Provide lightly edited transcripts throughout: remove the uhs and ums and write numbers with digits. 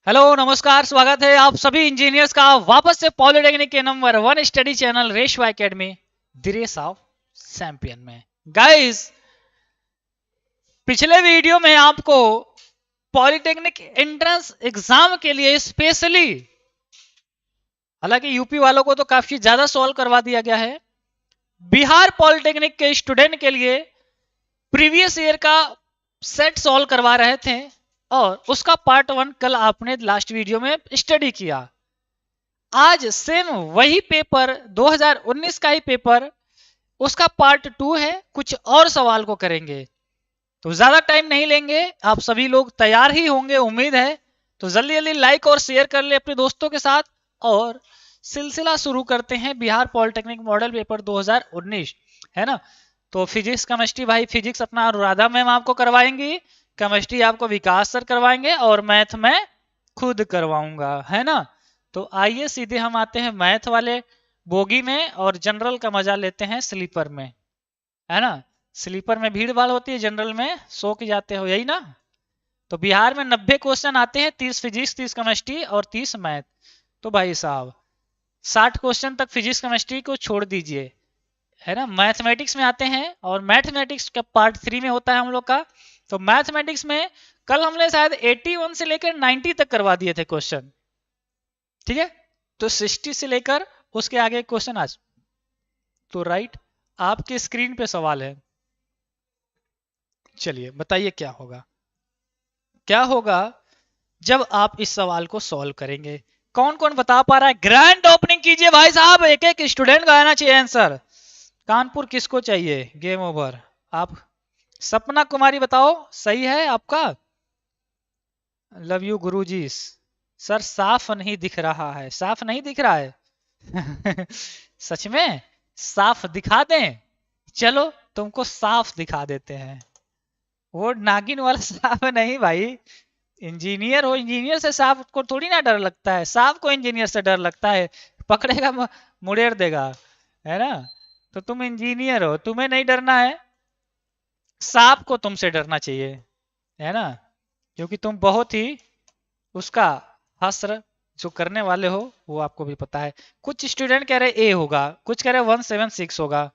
Hello नमस्कार, स्वागत है आप सभी इंजीनियर्स का वापस से पॉलिटेक्निक के नंबर 1 स्टडी चैनल रेशवा academy the race of champion में। गाइस, पिछले वीडियो में आपको पॉलिटेक्निक एंट्रेंस एग्जाम के लिए स्पेशली, हालांकि यूपी वालों को तो काफी ज्यादा सॉल्व करवा दिया गया है, बिहार पॉलिटेक्निक के स्टूडेंट के लिए प्रीवियस ईयर का सेट सॉल्व करवा रहे थे और उसका पार्ट 1 कल आपने लास्ट वीडियो में स्टडी किया। आज सेम वही पेपर 2019 का ही पेपर, उसका पार्ट 2 है, कुछ और सवाल को करेंगे। तो ज्यादा टाइम नहीं लेंगे, आप सभी लोग तैयार ही होंगे उम्मीद है। तो जल्दी जल्दी लाइक और शेयर कर ले अपने दोस्तों के साथ और सिलसिला शुरू करते हैं बिहार पॉलिटेक्निक मॉडल पेपर 2019, है ना। तो फिजिक्स केमिस्ट्री, भाई फिजिक्स अपना अनुराधा मैम आपको करवाएंगी, केमिस्ट्री आपको विकास सर करवाएंगे और मैथ में खुद करवाऊंगा, है ना। तो आइए सीधे हम आते हैं मैथ वाले बोगी में और जनरल का मजा लेते हैं स्लीपर में, है ना। स्लीपर में भीड़ भाड़ होती है, जनरल में सो के जाते हो, यही ना। तो बिहार में 90 क्वेश्चन आते हैं, 30 फिजिक्स, 30 केमिस्ट्री और 30 मैथ। तो भाई साहब 60 क्वेश्चन तक फिजिक्स केमिस्ट्री को छोड़ दीजिए, है ना। मैथमेटिक्स में आते हैं और मैथमेटिक्स का पार्ट 3 में होता है हम लोग का। तो मैथमेटिक्स में कल हमने शायद 81 से लेकर 90 तक करवा दिए थे क्वेश्चन, ठीक है। तो 60 से लेकर उसके आगे क्वेश्चन आज। तो राइट, आपके स्क्रीन पे सवाल है, चलिए बताइए क्या होगा। क्या होगा जब आप इस सवाल को सॉल्व करेंगे। कौन कौन बता पा रहा है? ग्रैंड ओपनिंग कीजिए भाई साहब, एक एक स्टूडेंट का आना चाहिए आंसर। कानपुर किसको चाहिए? Game over. आप सपना कुमारी बताओ, सही है आपका? Love you Guruji. सर साफ नहीं दिख रहा है, साफ नहीं दिख रहा है सच में साफ दिखा दें? चलो तुमको साफ दिखा देते हैं। वो नागिन वाला साफ नहीं भाई, इंजीनियर हो, इंजीनियर से सांप को थोड़ी ना डर लगता है, सांप को इंजीनियर से डर लगता है, पकड़ेगा मुड़ेर देगा, है ना। तो तुम इंजीनियर हो, तुम्हें नहीं डरना है, सांप को तुमसे डरना चाहिए, है ना। क्योंकि तुम बहुत ही उसका हस्र जो करने वाले हो वो आपको भी पता है। कुछ स्टूडेंट कह रहे ए होगा, कुछ कह रहे 176 होगा,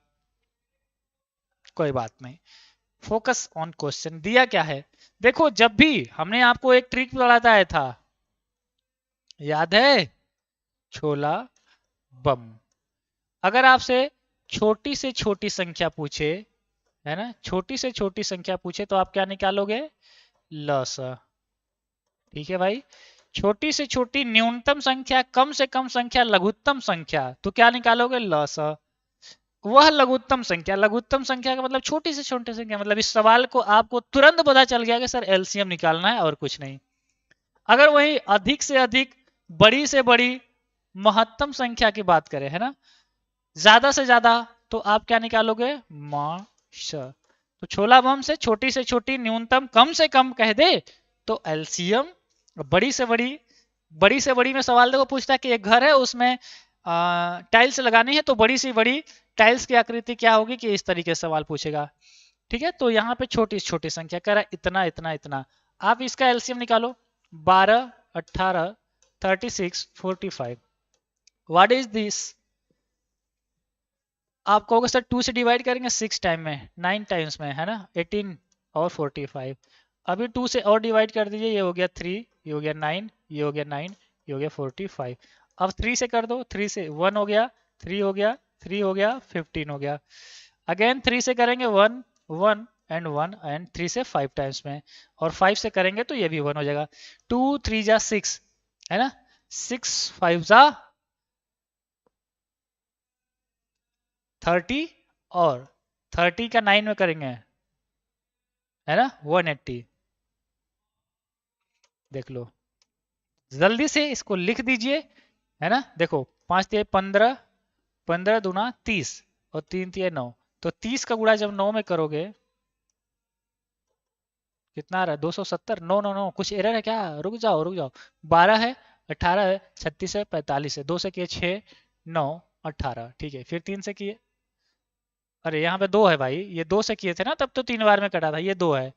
कोई बात नहीं। Focus on question. दिया क्या है देखो, जब भी हमने आपको एक ट्रिक बताया था, याद है? छोला बम। अगर आपसे छोटी से छोटी संख्या पूछे, है ना, छोटी से छोटी संख्या पूछे तो आप क्या निकालोगे? लस। ठीक है भाई। छोटी से छोटी न्यूनतम संख्या, कम से कम संख्या, लघुत्तम संख्या, तो क्या निकालोगे? लस। वह लघुत्तम संख्या, लघुत्तम संख्या का मतलब छोटी से छोटी संख्या, मतलब इस सवाल को आपको तुरंत पता चल गया कि सर एलसीएम निकालना है और कुछ नहीं। अगर वही अधिक से अधिक, बड़ी से बड़ी, महत्तम संख्या की बात करें, है ना, ज्यादा से ज्यादा, तो आप क्या निकालोगे? माश। तो छोला बम से छोटी से छोटी, न्यूनतम, कम से कम कह दे तो एलसीएम। बड़ी से बड़ी, बड़ी से बड़ी में सवाल देखो पूछता है कि एक घर है उसमें टाइल्स लगानी है, तो बड़ी सी बड़ी टाइल्स की आकृति क्या होगी, कि इस तरीके से सवाल पूछेगा, ठीक है। तो यहाँ पे छोटी से छोटी संख्या कह रहा है इतना इतना इतना, आप इसका एलसीएम निकालो। 12, 18, 36, 45। What is this? आप कहोगे सर 2 से डिवाइड करेंगे 6 टाइम में, 9 टाइम्स में, है ना, 18 और 45। अभी 2 से और डिवाइड कर दीजिए, ये हो गया 3, ये हो गया 9, ये हो गया 9, ये हो गया 45। अब 3 से कर दो, 3 से 1 हो गया, 3 हो गया, 3 हो गया, 15 हो गया। अगेन 3 से करेंगे 1, 1 एंड 1 एंड 3 से 5 टाइम्स में, और 5 से करेंगे तो ये भी 1 हो जाएगा। 2 3 जा 6, है ना, 6 5 जा 30, और 30 का 9 में करेंगे, है ना, 180। देख लो, जल्दी से इसको लिख दीजिए, है ना। देखो 5 तिया 15, 15 दूना 30 और 3 तिया 9। तो 30 का गुणा जब 9 में करोगे कितना आ रहा है? 270। नो नो नो, कुछ एरर है क्या? रुक जाओ रुक जाओ। 12 है, 18 है, 36 है, 45 है, 2 से किए 6, 9, 18, ठीक है। फिर 3 से किए, अरे यहाँ पे 2 है भाई, ये 2 से किए थे ना, तब तो 3 बार में कटा था, ये 2 है,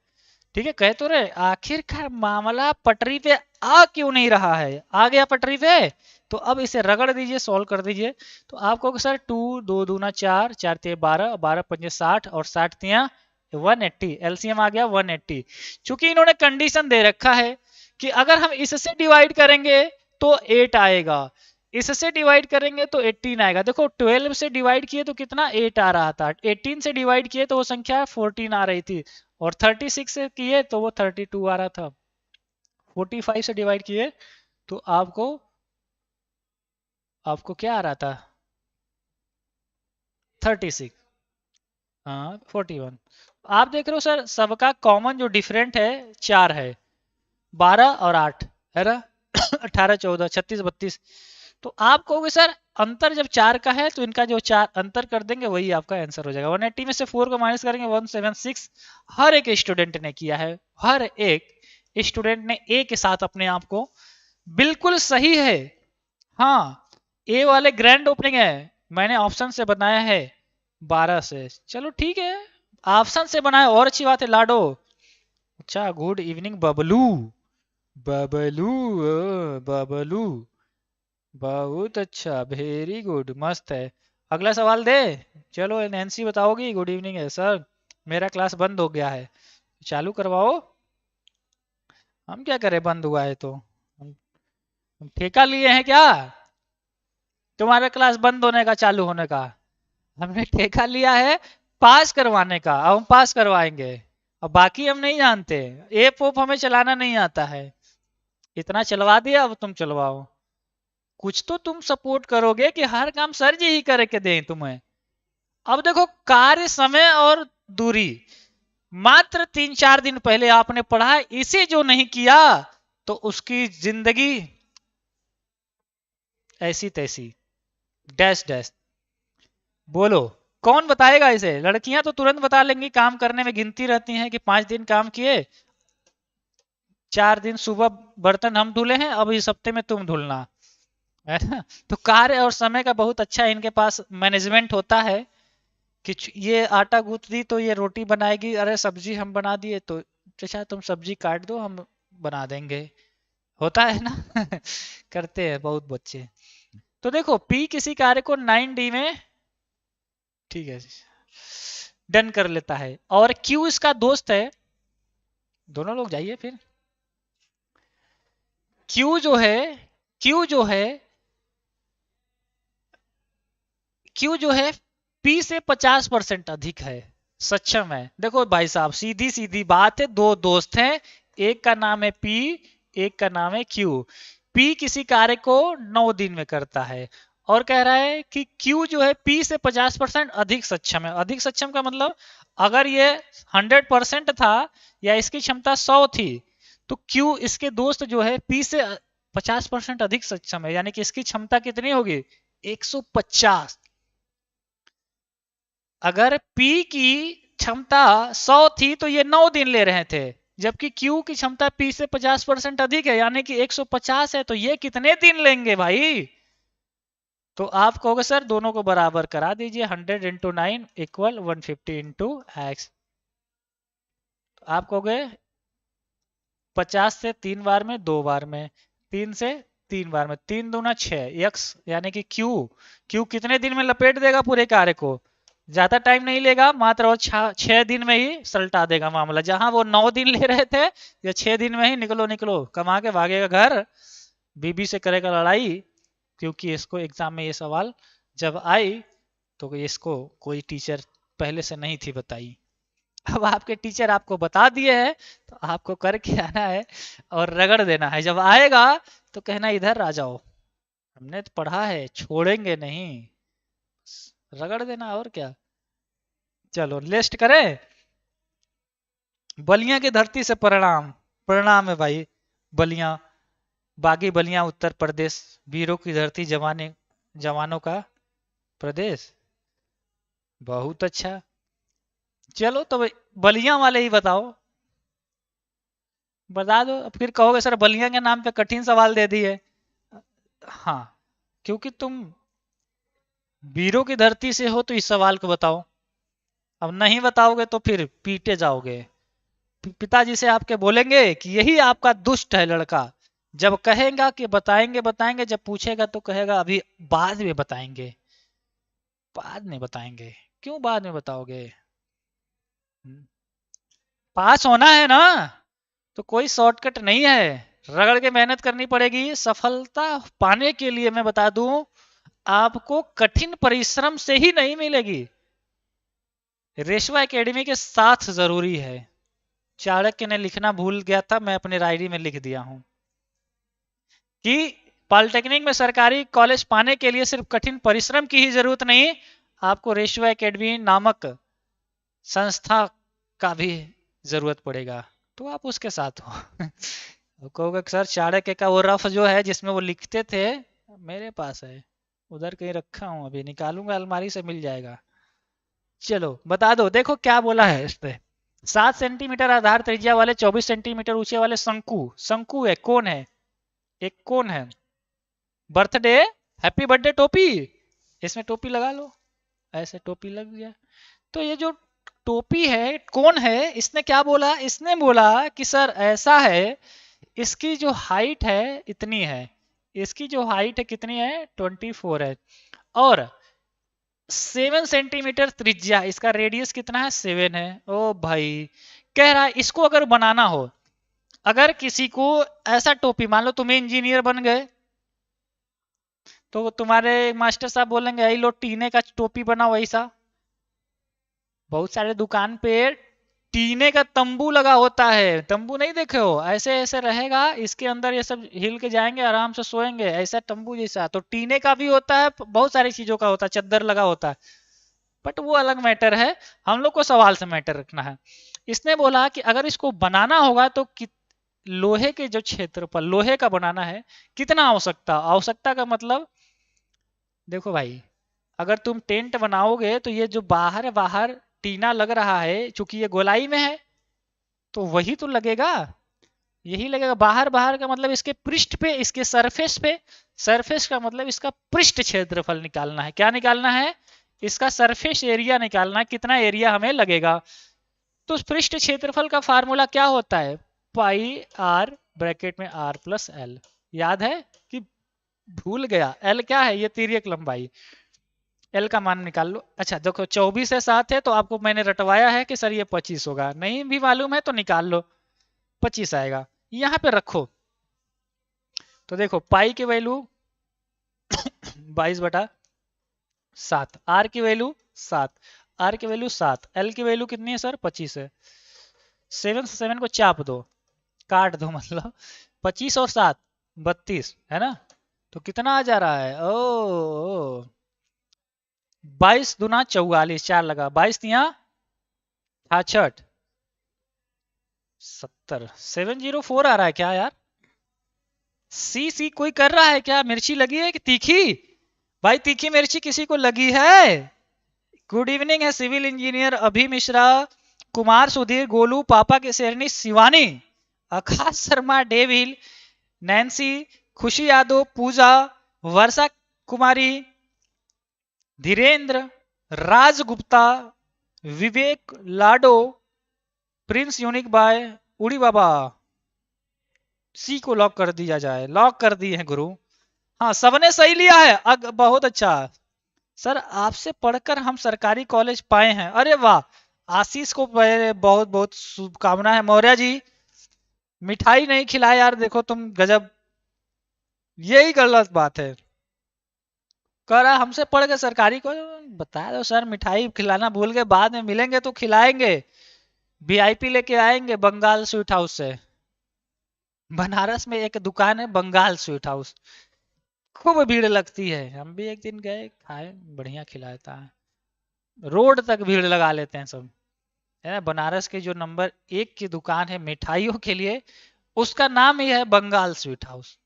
ठीक है। कह तो रहे आखिरकार मामला पटरी पे आ क्यों नहीं रहा है? आ गया पटरी पे, तो अब इसे रगड़ दीजिए, सॉल्व कर दीजिए। तो आपको सर 2 2 दूना 4, 4 तिया 12, 12 पंजे 60 और 60 तिया 180, एलसीएम आ गया 180। चूंकि इन्होंने कंडीशन दे रखा है कि अगर हम इससे डिवाइड करेंगे तो 8 आएगा, इससे डिवाइड करेंगे तो 18 आएगा। देखो 12 से डिवाइड किए तो कितना 8 आ रहा था, 18 से डिवाइड किए तो वो संख्या 14 आ रही थी, और 36 से किए तो वो 32 आ रहा था। 45 से डिवाइड किए तो आपको आपको क्या आ रहा था? 36। हाँ 41। आप देख रहे हो सर, सबका कॉमन जो डिफरेंट है 4 है, 12 और 8 है ना। 18 14 36 32। तो आप कहोगे सर अंतर जब 4 का है तो इनका जो 4 अंतर कर देंगे वही आपका आंसर हो जाएगा। 180 में से 4 को माइनस करेंगे 176। हर एक स्टूडेंट ने किया है, हर एक स्टूडेंट ने ए के साथ अपने आप को, बिल्कुल सही है। हाँ ए वाले ग्रैंड ओपनिंग है, मैंने ऑप्शन से बनाया है 12 से। चलो ठीक है, ऑप्शन से बनाया और अच्छी बात है लाडो। अच्छा गुड इवनिंग बबलू, बबलू बबलू, बहुत अच्छा, वेरी गुड, मस्त है। अगला सवाल दे। चलो नैन्सी बताओगी। गुड इवनिंग है सर, मेरा क्लास बंद हो गया है, चालू करवाओ। हम क्या करें, बंद हुआ है तो हम ठेका लिए हैं क्या तुम्हारा क्लास बंद होने का चालू होने का? हमने ठेका लिया है पास करवाने का, अब हम पास करवाएंगे। अब बाकी हम नहीं जानते, एप ओप हमें चलाना नहीं आता है, इतना चलवा दिया अब तुम चलवाओ। कुछ तो तुम सपोर्ट करोगे कि हर काम सर जी ही करके दें तुम्हें। अब देखो कार्य समय और दूरी, मात्र 3 4 दिन पहले आपने पढ़ा, इसे जो नहीं किया तो उसकी जिंदगी ऐसी तैसी, डैश डैश। बोलो कौन बताएगा इसे? लड़कियां तो तुरंत बता लेंगी, काम करने में गिनती रहती हैं कि 5 दिन काम किए, 4 दिन सुबह बर्तन हम धुले हैं, अब इस हफ्ते में तुम धुलना, है ना। तो कार्य और समय का बहुत अच्छा इनके पास मैनेजमेंट होता है कि ये आटा गूंथ दी तो ये रोटी बनाएगी, अरे सब्जी हम बना दिए तो अच्छा तुम सब्जी काट दो हम बना देंगे, होता है ना। करते हैं बहुत बच्चे। तो देखो P किसी कार्य को 9D में, ठीक है, डन कर लेता है, और Q इसका दोस्त है। दोनों लोग जाइए फिर। Q जो है, Q जो है, Q जो है P से 50% अधिक है, सक्षम है। देखो भाई साहब सीधी सीधी बात है, दो दोस्त हैं, एक का नाम है P, एक का नाम है Q। P किसी कार्य को 9 दिन में करता है, और कह रहा है कि Q जो है P से 50% अधिक सक्षम है। अधिक सक्षम का मतलब अगर ये 100% था या इसकी क्षमता 100 थी, तो Q इसके दोस्त जो है P से 50% अधिक सक्षम है, यानी कि इसकी क्षमता कितनी होगी? 150। अगर P की क्षमता 100 थी तो ये 9 दिन ले रहे थे, जबकि Q की क्षमता P से 50% अधिक है, यानी कि 150 है, तो ये कितने दिन लेंगे भाई? तो आप कहोगे सर दोनों को बराबर करा दीजिए, 100 इंटू 9 इक्वल 150 इंटू एक्स। आप कहोगे 50 से 3 बार में, 2 बार में, 3 से 3 बार में, 3 दूना 6 x, यानी कि Q कितने दिन में लपेट देगा पूरे कार्य को? ज्यादा टाइम नहीं लेगा, मात्र और 6 दिन में ही सलटा देगा मामला। जहां वो 9 दिन ले रहे थे, या 6 दिन में ही निकलो निकलो कमा के भागेगा घर, बीबी से करेगा लड़ाई, क्योंकि इसको एग्जाम में ये सवाल जब आई तो इसको कोई टीचर पहले से नहीं थी बताई। अब आपके टीचर आपको बता दिए हैं, तो आपको करके आना है और रगड़ देना है। जब आएगा तो कहना इधर आ जाओ, हमने तो पढ़ा है, छोड़ेंगे नहीं, रगड़ देना और क्या। चलो लिस्ट करें। बलिया की धरती से प्रणाम, प्रणाम है भाई। बलिया, बागी बलिया उत्तर प्रदेश, वीरों की धरती, जवाने जवानों का प्रदेश, बहुत अच्छा। चलो तो बलिया वाले ही बताओ, बता दो। फिर कहोगे सर बलिया के नाम पे कठिन सवाल दे दिए। हाँ, क्योंकि तुम वीरों की धरती से हो तो इस सवाल को बताओ, अब नहीं बताओगे तो फिर पीटे जाओगे। पिताजी से आपके बोलेंगे कि यही आपका दुष्ट है लड़का, जब कहेगा कि बताएंगे बताएंगे, जब पूछेगा तो कहेगा अभी बाद में बताएंगे। बाद में बताएंगे, क्यों बाद में बताओगे? हम्म, पास होना है ना, तो कोई शॉर्टकट नहीं है, रगड़ के मेहनत करनी पड़ेगी। सफलता पाने के लिए मैं बता दूं, आपको कठिन परिश्रम से ही नहीं मिलेगी, रेशवा एकेडमी के साथ जरूरी है। चाणक्य ने लिखना भूल गया था, मैं अपने डायरी में लिख दिया हूं कि पॉलिटेक्निक में सरकारी कॉलेज पाने के लिए सिर्फ कठिन परिश्रम की ही जरूरत नहीं, आपको रेशवा एकेडमी नामक संस्था का भी जरूरत पड़ेगा, तो आप उसके साथ हो। वो कहोगे सर चाणक्य का वो रफ जो है जिसमें वो लिखते थे, मेरे पास है, उधर कहीं रखा हूं, अभी निकालूंगा अलमारी से मिल जाएगा। चलो बता दो, देखो क्या बोला है इस पे। 7 सेंटीमीटर आधार त्रिज्या वाले 24 सेंटीमीटर ऊंचे वाले शंकु, शंकु है, कौन है, एक कौन है, बर्थडे, हैप्पी बर्थडे टोपी, इसमें टोपी लगा लो, ऐसे टोपी लग गया। तो ये जो टोपी है कौन है, इसने क्या बोला, इसने बोला कि सर ऐसा है, इसकी जो हाइट है इतनी है, इसकी जो हाइट है कितनी है, 24 है, और 7 सेंटीमीटर त्रिज्या, इसका रेडियस कितना है, 7 है। ओ भाई, कह रहा है इसको अगर बनाना हो, अगर किसी को ऐसा टोपी, मान लो तुम्हें इंजीनियर बन गए, तो तुम्हारे मास्टर साहब बोलेंगे आई लो टीने का टोपी बनाओ ऐसा। बहुत सारे दुकान पे टीने का तंबू लगा होता है, तंबू नहीं देखे हो, ऐसे ऐसे रहेगा, इसके अंदर ये सब हिल के जाएंगे, आराम से सोएंगे, ऐसा तंबू जैसा। तो टीने का भी होता है, बहुत सारी चीजों का होता है, चद्दर लगा होता है, बट वो अलग मैटर है, हम लोग को सवाल से मैटर रखना है। इसने बोला कि अगर इसको बनाना होगा तो लोहे के जो क्षेत्रफल, लोहे का बनाना है, कितना आवश्यकता, आवश्यकता का मतलब, देखो भाई, अगर तुम टेंट बनाओगे तो ये जो बाहर बाहर टीना लग रहा है, चूंकि ये गोलाई में है, तो वही तो लगेगा, यही लगेगा। बाहर बाहर का मतलब इसके पृष्ठ पे, इसके सरफेस पे, सरफेस का मतलब इसका पृष्ठ क्षेत्रफल निकालना है, क्या निकालना है, इसका सरफेस एरिया निकालना है, कितना एरिया हमें लगेगा। तो उस पृष्ठ क्षेत्रफल का फार्मूला क्या होता है, पाई आर, ब्रैकेट में आर प्लस एल, याद है कि भूल गया, एल क्या है, ये तिर्यक लंबाई, एल का मान निकाल लो। अच्छा देखो 24 है 7 है, तो आपको मैंने रटवाया है कि सर ये 25 होगा, नहीं भी मालूम है तो निकाल लो, 25 आएगा, यहाँ पे रखो। तो देखो पाई की वैल्यू 22/7, आर की वैल्यू 7, आर की वैल्यू 7, एल की वैल्यू कितनी है सर, 25 है। 7 से 7 को चाप दो, काट दो, मतलब 25 और 7 32 है ना, तो कितना आ जा रहा है, ओ 22×4 4 लगा, 22 × 66 70, 704 आ रहा है क्या यार, सी कोई कर रहा है क्या, मिर्ची लगी है कि तीखी, भाई तीखी मिर्ची किसी को लगी है। गुड इवनिंग है सिविल इंजीनियर अभी मिश्रा, कुमार सुधीर, गोलू, पापा के शेरनी शिवानी, आकाश शर्मा, डेविल, नैन्सी, खुशी यादव, पूजा, वर्षा कुमारी, धीरेन्द्र, राज गुप्ता, विवेक लाडो, प्रिंस यूनिक बाय, उड़ी बाबा, सी को लॉक कर दिया जाए, लॉक कर दिए हैं गुरु। हाँ सबने सही लिया है, बहुत अच्छा सर, आपसे पढ़कर हम सरकारी कॉलेज पाए हैं, अरे वाह, आशीष को बहुत बहुत शुभकामना है। मौर्य जी मिठाई नहीं खिलाए यार, देखो तुम गजब, यही गलत बात है, कह रहा हमसे पढ़ के सरकारी को, बता दो सर मिठाई खिलाना भूल गए, बाद में मिलेंगे तो खिलाएंगे, वीआईपी लेके आएंगे बंगाल स्वीट हाउस से। बनारस में एक दुकान है बंगाल स्वीट हाउस, खूब भीड़ लगती है, हम भी एक दिन गए खाए, बढ़िया खिलाता है, रोड तक भीड़ लगा लेते हैं सब, है ना। बनारस की जो नंबर 1 की दुकान है मिठाइयों के लिए, उसका नाम ही है बंगाल स्वीट हाउस,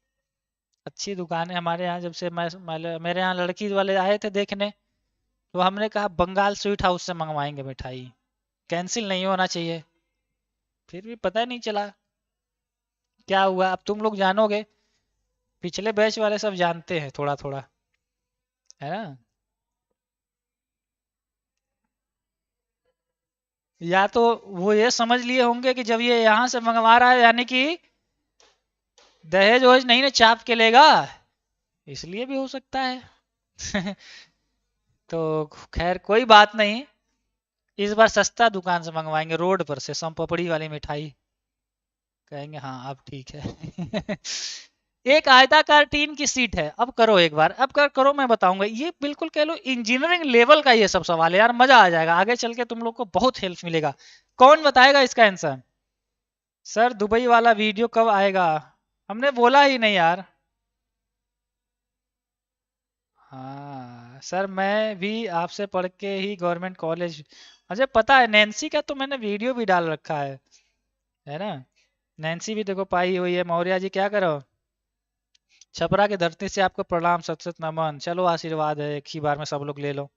अच्छी दुकान है। हमारे यहाँ जब से मेरे यहाँ लड़की वाले आए थे देखने, तो हमने कहा बंगाल स्वीट हाउस से मंगवाएंगे मिठाई, कैंसिल नहीं होना चाहिए, फिर भी पता नहीं चला क्या हुआ, अब तुम लोग जानोगे, पिछले बैच वाले सब जानते हैं थोड़ा थोड़ा, है ना। या तो वो ये समझ लिए होंगे कि जब ये यहाँ से मंगवा रहा है यानी कि दहेज वहेज नहीं ना चाप के लेगा, इसलिए भी हो सकता है। तो खैर कोई बात नहीं, इस बार सस्ता दुकान से मंगवाएंगे, रोड पर से सम पपड़ी वाली मिठाई, कहेंगे हाँ अब ठीक है। एक आयताकार टीन की सीट है, अब करो एक बार, अब करो मैं बताऊंगा, ये बिल्कुल कह लो इंजीनियरिंग लेवल का ये सब सवाल है यार, मजा आ जाएगा, आगे चल के तुम लोग को बहुत हेल्प मिलेगा। कौन बताएगा इसका आंसर? सर दुबई वाला वीडियो कब आएगा? हमने बोला ही नहीं यार। हाँ सर, मैं भी आपसे पढ़ के ही गवर्नमेंट कॉलेज, मुझे पता है नैन्सी का तो मैंने वीडियो भी डाल रखा है ना। नैन्सी भी देखो पाई हुई है। मौर्य जी क्या करो, छपरा की धरती से आपको प्रणाम, सत सत नमन, चलो आशीर्वाद है एक ही बार में सब लोग ले लो।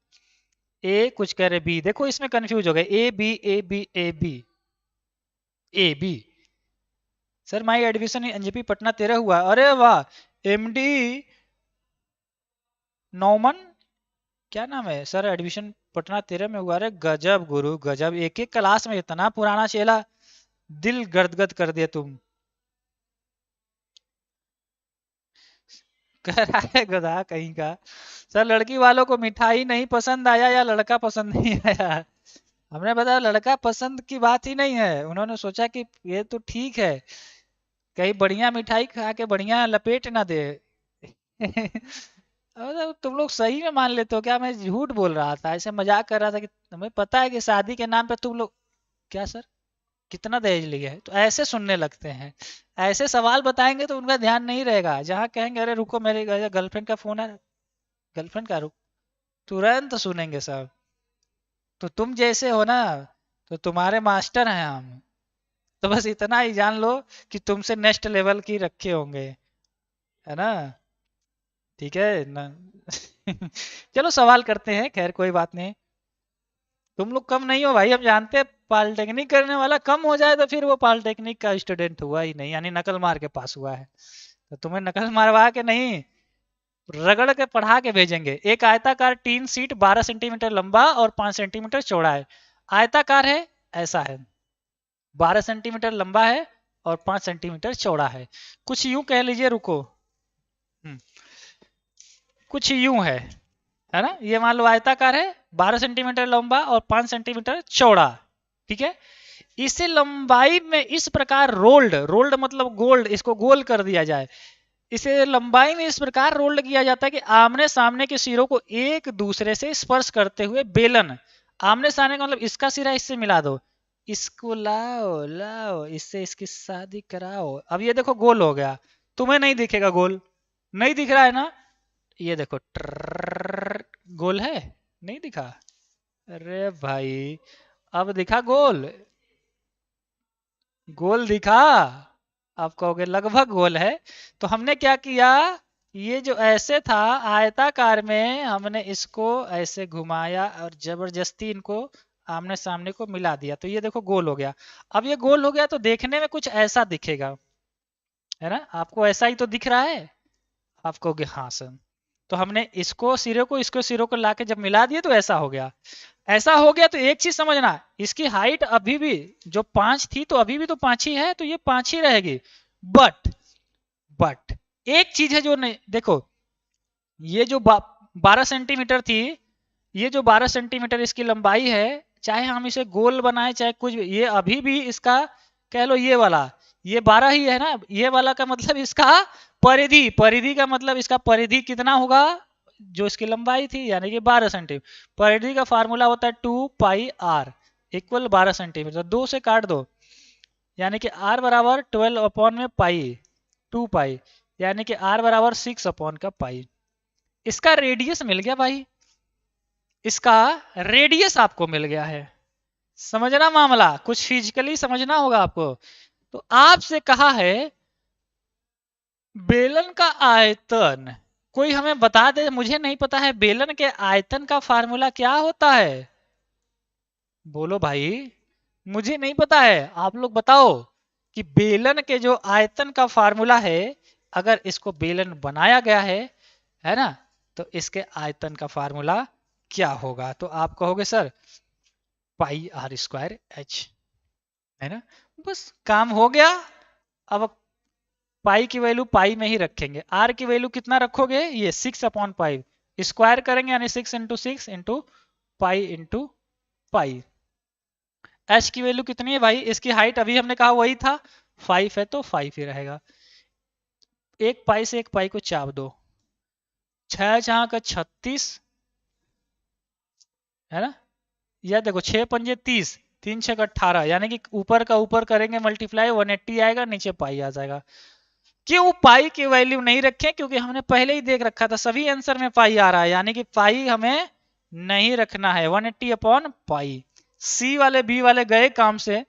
ए कुछ कह रहे बी, देखो इसमें कंफ्यूज हो गए, A B A B A B A B. Sir my admission NJP Patna 13 हुआ, अरे वाह, एमडी नौमन, क्या नाम है सर, एडमिशन पटना 13 में हुआ, अरे गजब गुरु गजब, एक एक क्लास में इतना पुराना चेला, दिल गदगद कर दिया तुम। कह रहा है गधा कहीं का। सर लड़की वालों को मिठाई नहीं पसंद आया या लड़का पसंद नहीं आया? हमने बताया लड़का पसंद की बात ही नहीं है, उन्होंने सोचा कि ये तो ठीक है, कहीं बढ़िया मिठाई खा के बढ़िया लपेट ना दे। मतलब तुम लोग सही में मान लेते हो क्या, मैं झूठ बोल रहा था, ऐसे मजाक कर रहा था कि तुम्हें पता है कि शादी के नाम पे तुम लोग, क्या सर कितना दहेज लिया है, तो ऐसे सुनने लगते हैं, ऐसे सवाल बताएंगे तो उनका ध्यान नहीं रहेगा, जहाँ कहेंगे अरे रुको मेरे गर्लफ्रेंड का फोन है, गर्लफ्रेंड का रुक, तुरंत सुनेंगे सब। तो तुम जैसे हो ना, तो तुम्हारे मास्टर हैं हम, तो बस इतना ही जान लो कि तुमसे नेक्स्ट लेवल की रखे होंगे, है ना। ठीक है ना। चलो सवाल करते हैं, खैर कोई बात नहीं, तुम लोग कम नहीं हो भाई, हम जानते हैं, पॉलिटेक्निक करने वाला कम हो जाए तो फिर वो पॉलिटेक्निक का स्टूडेंट हुआ ही नहीं, यानी नकल मार के पास हुआ है। तो तुम्हें नकल मारवा के नहीं, रगड़ के पढ़ा के भेजेंगे। एक आयताकार टीन सीट 12 सेंटीमीटर लंबा और 5 सेंटीमीटर चौड़ा है, आयताकार है, ऐसा है, 12 सेंटीमीटर लंबा है और 5 सेंटीमीटर चौड़ा है, कुछ यूं कह लीजिए, रुको, हम्म, कुछ यूं है ना, ये मान लो आयताकार है, 12 सेंटीमीटर लंबा और 5 सेंटीमीटर चौड़ा, ठीक है। इसे लंबाई में इस प्रकार रोल्ड, रोल्ड मतलब गोल्ड, इसको गोल कर दिया जाए, इसे लंबाई में इस प्रकार रोल्ड किया जाता है कि आमने सामने के सिरों को एक दूसरे से स्पर्श करते हुए बेलन, आमने सामने का मतलब इसका सिरा इससे मिला दो, इसको लाओ लाओ, इससे इसकी शादी कराओ, अब ये देखो गोल हो गया, तुम्हें नहीं दिखेगा गोल, नहीं दिख रहा है ना, ये देखो गोल है, नहीं दिखा, अरे भाई अब दिखा गोल, गोल दिखा, आप कहोगे लगभग गोल है, तो हमने क्या किया, ये जो ऐसे था आयताकार में, हमने इसको ऐसे घुमाया और जबरदस्ती इनको आमने सामने को मिला दिया, तो ये देखो गोल हो गया। अब ये गोल हो गया तो देखने में कुछ ऐसा दिखेगा, है ना, आपको ऐसा ही तो दिख रहा है, आप कहोगे हाँ सर, तो हमने इसको सिरे को इसको सिरों को लाके जब मिला दिए तो ऐसा हो गया, ऐसा हो गया, तो एक चीज समझना, इसकी हाइट अभी भी जो 5 थी तो अभी भी तो 5 ही है, तो ये 5 ही रहेगी, बट बट एक चीज है जो नहीं देखो, ये जो 12 सेंटीमीटर थी, ये जो 12 सेंटीमीटर इसकी लंबाई है, चाहे हम इसे गोल बनाए चाहे कुछ भी, ये अभी भी इसका कह लो ये वाला, ये 12 ही है ना, ये वाला का मतलब इसका परिधि, परिधि का मतलब इसका परिधि कितना होगा, जो इसकी लंबाई थी यानी कि 12 सेंटीमीटर, परिधि का फार्मूला होता है 2 पाई आर इक्वल 12 सेंटीमीटर, दो से काट दो, यानी कि आर बराबर 12 अपॉन में पाई, 2 पाई, यानी कि आर बराबर 6 अपॉन का पाई, इसका रेडियस मिल गया भाई, इसका रेडियस आपको मिल गया है, समझना मामला, कुछ फिजिकली समझना होगा आपको। तो आपसे कहा है बेलन का आयतन, कोई हमें बता दे, मुझे नहीं पता है बेलन के आयतन का फार्मूला क्या होता है, बोलो भाई, मुझे नहीं पता है, आप लोग बताओ कि बेलन के जो आयतन का फार्मूला है, अगर इसको बेलन बनाया गया है ना, तो इसके आयतन का फार्मूला क्या होगा, तो आप कहोगे सर πr² h, है ना, बस काम हो गया। अब पाई की वैल्यू पाई में ही रखेंगे। आर की वैल्यू कितना रखोगे, ये 6/5 स्क्वायर करेंगे यानी 6 × 6 × पाई इंटू पाई। एच की वैल्यू कितनी है भाई, इसकी हाइट अभी हमने कहा वही था 5 है तो 5 ही रहेगा। एक पाई से एक पाई को चाप दो, 6 का 36 है ना, या देखो 6×5 = 30, 3×6 = 18, यानी कि ऊपर का ऊपर करेंगे मल्टीप्लाई 180 आएगा, नीचे पाई आ जाएगा। क्यों पाई की वैल्यू नहीं रखे, क्योंकि हमने पहले ही देख रखा था सभी आंसर में पाई आ रहा है, यानी कि पाई हमें नहीं रखना है। 180/पाई। सी वाले बी वाले गए काम से,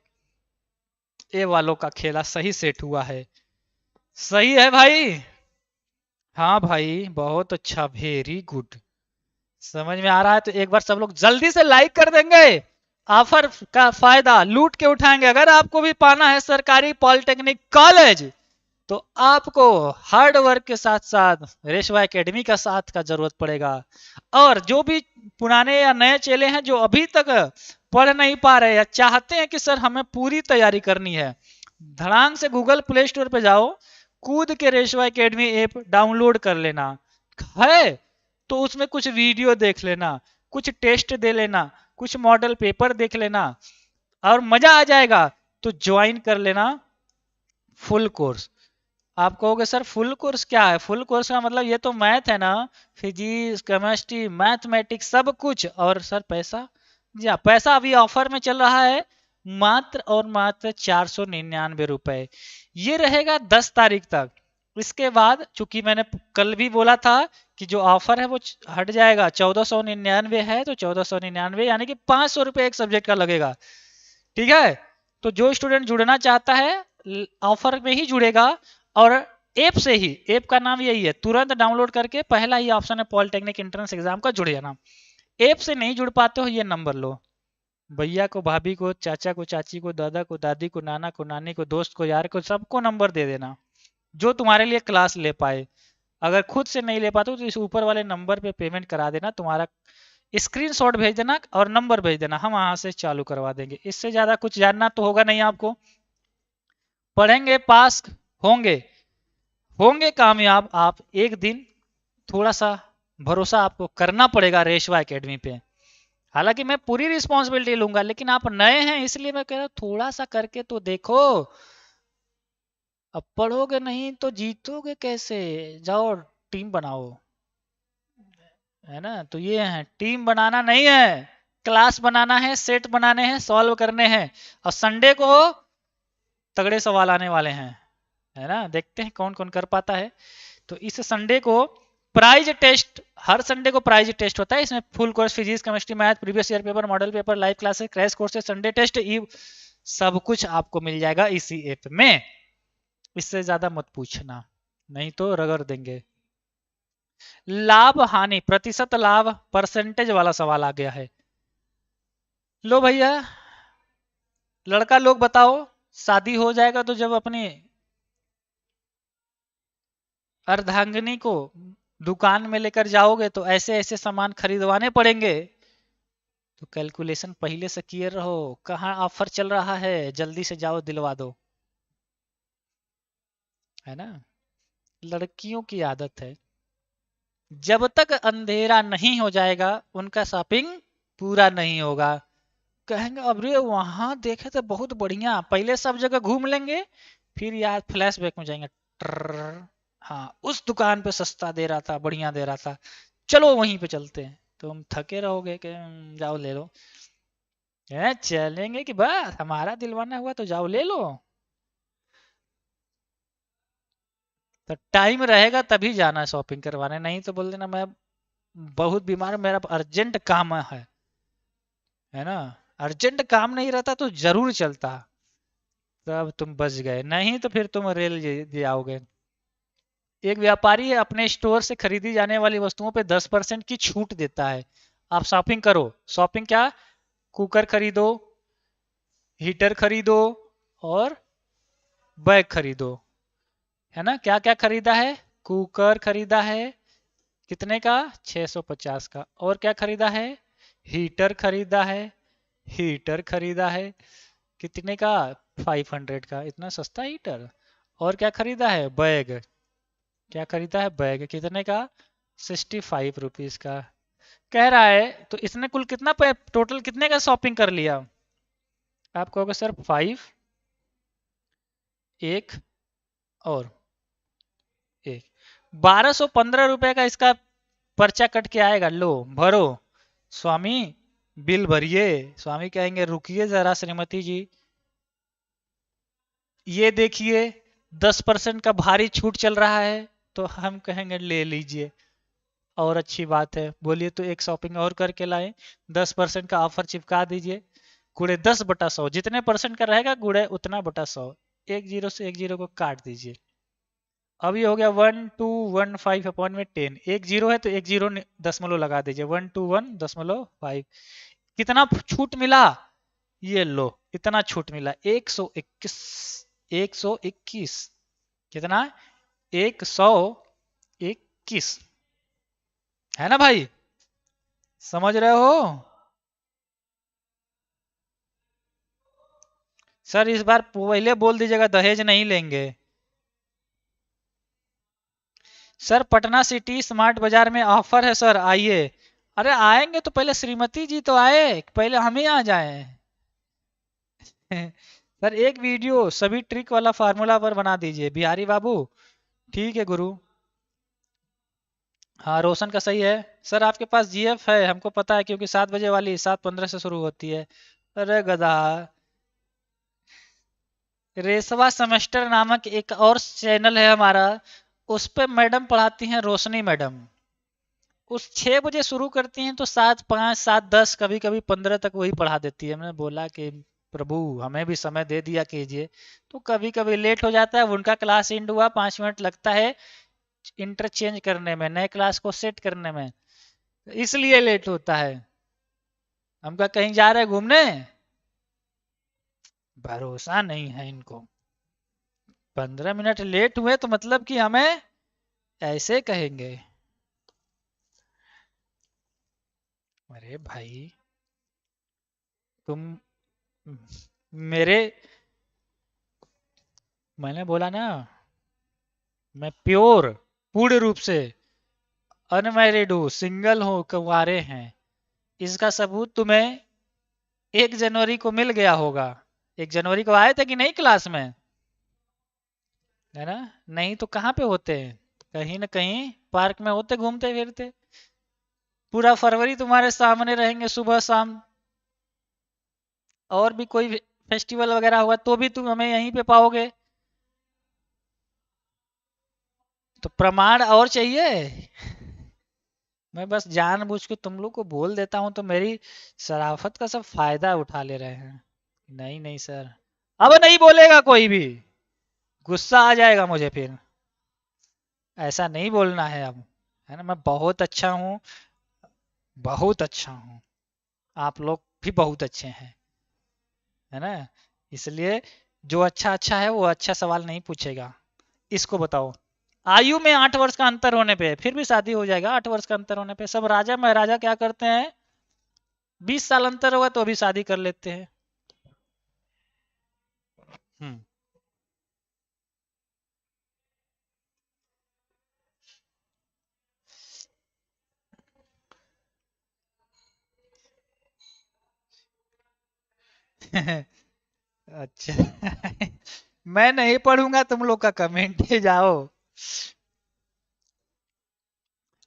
ए वालों का खेला सही सेट हुआ है। सही है भाई, हाँ भाई बहुत अच्छा, वेरी गुड। समझ में आ रहा है तो एक बार सब लोग जल्दी से लाइक कर देंगे। ऑफर का फायदा लूट के उठाएंगे। अगर आपको भी पाना है सरकारी पॉलिटेक्निक कॉलेज तो आपको हार्ड वर्क के साथ साथ रेशवा एकेडमी का साथ का जरूरत पड़ेगा। और जो भी पुराने या नए चेले हैं जो अभी तक पढ़ नहीं पा रहे या चाहते हैं कि सर हमें पूरी तैयारी करनी है, धड़ाम से गूगल प्ले स्टोर पे जाओ, कूद के रेशवा एकेडमी ऐप डाउनलोड कर लेना है, तो उसमें कुछ वीडियो देख लेना, कुछ टेस्ट दे लेना, कुछ मॉडल पेपर देख लेना और मजा आ जाएगा। तो ज्वाइन कर लेना फुल कोर्स। आप कहोगे सर फुल कोर्स क्या है, फुल कोर्स का मतलब ये तो मैथ है ना, फिजिक्स केमिस्ट्री मैथमेटिक्स सब कुछ, और सर पैसा, जी हाँ पैसा अभी ऑफर में चल रहा है मात्र और मात्र 499 रुपए। ये रहेगा 10 तारीख तक। इसके बाद चूंकि मैंने कल भी बोला था कि जो ऑफर है वो हट जाएगा, 1499 है तो 1499 यानी कि 500 रुपये एक सब्जेक्ट का लगेगा। ठीक है, तो जो स्टूडेंट जुड़ना चाहता है ऑफर में ही जुड़ेगा, और ऐप से ही, ऐप का नाम यही है, तुरंत डाउनलोड करके पहला ही ऑप्शन है पॉलिटेक्निक एंट्रेंस एग्जाम का, जुड़ जाना। ऐप से नहीं जुड़ पाते हो, ये नंबर लो, भैया को, भाभी को, चाचा को, चाची को, दादा को, दादी को, नाना को, नानी को, दोस्त को, यार को, सबको नंबर दे देना जो तुम्हारे लिए क्लास ले पाए। अगर खुद से नहीं ले पाते हो तो इस ऊपर वाले नंबर पे पेमेंट करा देना, तुम्हारा स्क्रीनशॉट भेज देना और नंबर भेज देना, हम वहां से चालू करवा देंगे। इससे ज्यादा कुछ जानना तो होगा नहीं आपको। पढ़ेंगे, पास होंगे, होंगे कामयाब आप एक दिन। थोड़ा सा भरोसा आपको करना पड़ेगा रेशवा एकेडमी पे। हालांकि मैं पूरी रिस्पॉन्सिबिलिटी लूंगा, लेकिन आप नए हैं इसलिए मैं कह रहा हूं थोड़ा सा करके तो देखो। अब पढ़ोगे नहीं तो जीतोगे कैसे, जाओ टीम बनाओ, है ना। तो ये है, टीम बनाना नहीं है, क्लास बनाना है, सेट बनाने हैं, सॉल्व करने हैं। और संडे को तगड़े सवाल आने वाले हैं, है ना, देखते हैं कौन कौन कर पाता है। तो इस संडे को प्राइज टेस्ट, हर संडे को प्राइज टेस्ट होता है, इसमें full course physics chemistry math previous year paper model paper live classes crash courses Sunday test सब कुछ आपको मिल जाएगा इसी ऐप में। इससे ज्यादा मत पूछना नहीं तो रगड़ देंगे। लाभ हानि प्रतिशत लाभ परसेंटेज वाला सवाल आ गया है। लो भैया लड़का लोग बताओ, शादी हो जाएगा तो जब अपनी अर्धांगिनी को दुकान में लेकर जाओगे तो ऐसे ऐसे सामान खरीदवाने पड़ेंगे, तो कैलकुलेशन पहले से किए रहो, कहाँ ऑफर चल रहा है, जल्दी से जाओ दिलवा दो, है ना। लड़कियों की आदत है, जब तक अंधेरा नहीं हो जाएगा उनका शॉपिंग पूरा नहीं होगा। कहेंगे अरे वहां देखे तो बहुत बढ़िया, पहले सब जगह घूम लेंगे, फिर यार फ्लैशबैक में जाएंगे, हाँ उस दुकान पे सस्ता दे रहा था, बढ़िया दे रहा था, चलो वहीं पे चलते हैं। तो हम थके रहोगे कि जाओ ले लो, चलेंगे कि बस हमारा दिलवाना हुआ तो जाओ ले लो। तो टाइम रहेगा तभी जाना शॉपिंग करवाने, नहीं तो बोल देना मैं बहुत बीमार, मेरा अर्जेंट काम है ना। अर्जेंट काम नहीं रहता तो जरूर चलता, तब तुम बच गए, नहीं तो फिर तुम रेल जाओगे। एक व्यापारी है अपने स्टोर से खरीदी जाने वाली वस्तुओं पे 10% की छूट देता है। आप शॉपिंग करो, शॉपिंग क्या, कुकर खरीदो, हीटर खरीदो और बैग खरीदो, है ना। क्या क्या खरीदा है, कुकर खरीदा है कितने का, 650 का, और क्या खरीदा है, हीटर खरीदा है, हीटर खरीदा है कितने का, 500 का, इतना सस्ता हीटर। और क्या खरीदा है? बैग। क्या खरीदा है? बैग। कितने का? 65 रुपीज का। कह रहा है तो इसने कुल कितना टोटल कितने का शॉपिंग कर लिया? आप कहोगे सर 5, एक और एक, 1215 रुपए का इसका पर्चा कट के आएगा। लो भरो स्वामी, बिल भरिए। स्वामी कहेंगे रुकिए जरा श्रीमती जी, ये देखिए 10% का भारी छूट चल रहा है। तो हम कहेंगे ले लीजिए, और अच्छी बात है। बोलिए तो एक शॉपिंग और करके लाए, 10% का ऑफर चिपका दीजिए। गुड़े 10/100, जितने परसेंट का रहेगा गुड़े उतना बटा 100। एक जीरो से एक जीरो को काट दीजिए। अब ये हो गया 1215/10। एक जीरो है तो एक जीरो दशमलव लगा दीजिए, 121.5। कितना छूट मिला? ये लो, इतना छूट मिला, 121। 121 कितना? 121 है ना भाई? समझ रहे हो? सर इस बार पहले बोल दीजिएगा दहेज नहीं लेंगे। सर पटना सिटी स्मार्ट बाजार में ऑफर है सर, आइए। अरे आएंगे तो पहले श्रीमती जी तो आए, पहले हम ही आ जाए। सर एक वीडियो सभी ट्रिक वाला फार्मूला पर बना दीजिए बिहारी बाबू। ठीक है गुरु। हाँ रोशन का सही है। सर आपके पास जीएफ है हमको पता है, क्योंकि 7 बजे वाली 7:15 से शुरू होती है। अरे गधा। रेसवा सेमेस्टर नामक एक और चैनल है हमारा, उस पे मैडम पढ़ाती हैं, रोशनी मैडम। उस 6 बजे शुरू करती हैं तो 7:05, 7:10, कभी कभी 15 तक वही पढ़ा देती है। मैंने बोला कि प्रभु हमें भी समय दे दिया कीजिए। तो कभी कभी लेट हो जाता है, उनका क्लास एंड हुआ 5 मिनट लगता है इंटरचेंज करने में, नए क्लास को सेट करने में, इसलिए लेट होता है। हम कहीं जा रहे हैं घूमने, भरोसा नहीं है इनको। 15 मिनट लेट हुए तो मतलब कि हमें ऐसे कहेंगे। अरे भाई तुम मेरे, मैंने बोला ना मैं प्योर पूर्ण रूप से अनमैरिड हूँ, सिंगल हूँ, कुंवारे हैं। इसका सबूत तुम्हें 1 जनवरी को मिल गया होगा। 1 जनवरी को आए थे कि नहीं क्लास में? है ना? नहीं तो कहाँ पे होते हैं? कहीं ना कहीं पार्क में होते, घूमते फिरते। पूरा फरवरी तुम्हारे सामने रहेंगे सुबह शाम। और भी कोई फेस्टिवल वगैरह होगा तो भी तुम हमें यहीं पे पाओगे। तो प्रमाण और चाहिए? मैं बस जानबूझ के तुम लोग को बोल देता हूँ तो मेरी शराफत का सब फायदा उठा ले रहे हैं। नहीं नहीं सर, अब नहीं बोलेगा कोई भी, गुस्सा आ जाएगा मुझे फिर। ऐसा नहीं बोलना है अब, है ना? मैं बहुत अच्छा हूँ, बहुत अच्छा हूँ। आप लोग भी बहुत अच्छे हैं, है ना? इसलिए जो अच्छा अच्छा है वो अच्छा सवाल नहीं पूछेगा। इसको बताओ, आयु में 8 वर्ष का अंतर होने पे फिर भी शादी हो जाएगा। 8 वर्ष का अंतर होने पे सब राजा महाराजा क्या करते हैं, 20 साल अंतर होगा तो अभी शादी कर लेते हैं। हम्म। अच्छा। मैं नहीं पढ़ूंगा, तुम लोग का कमेंट ही जाओ।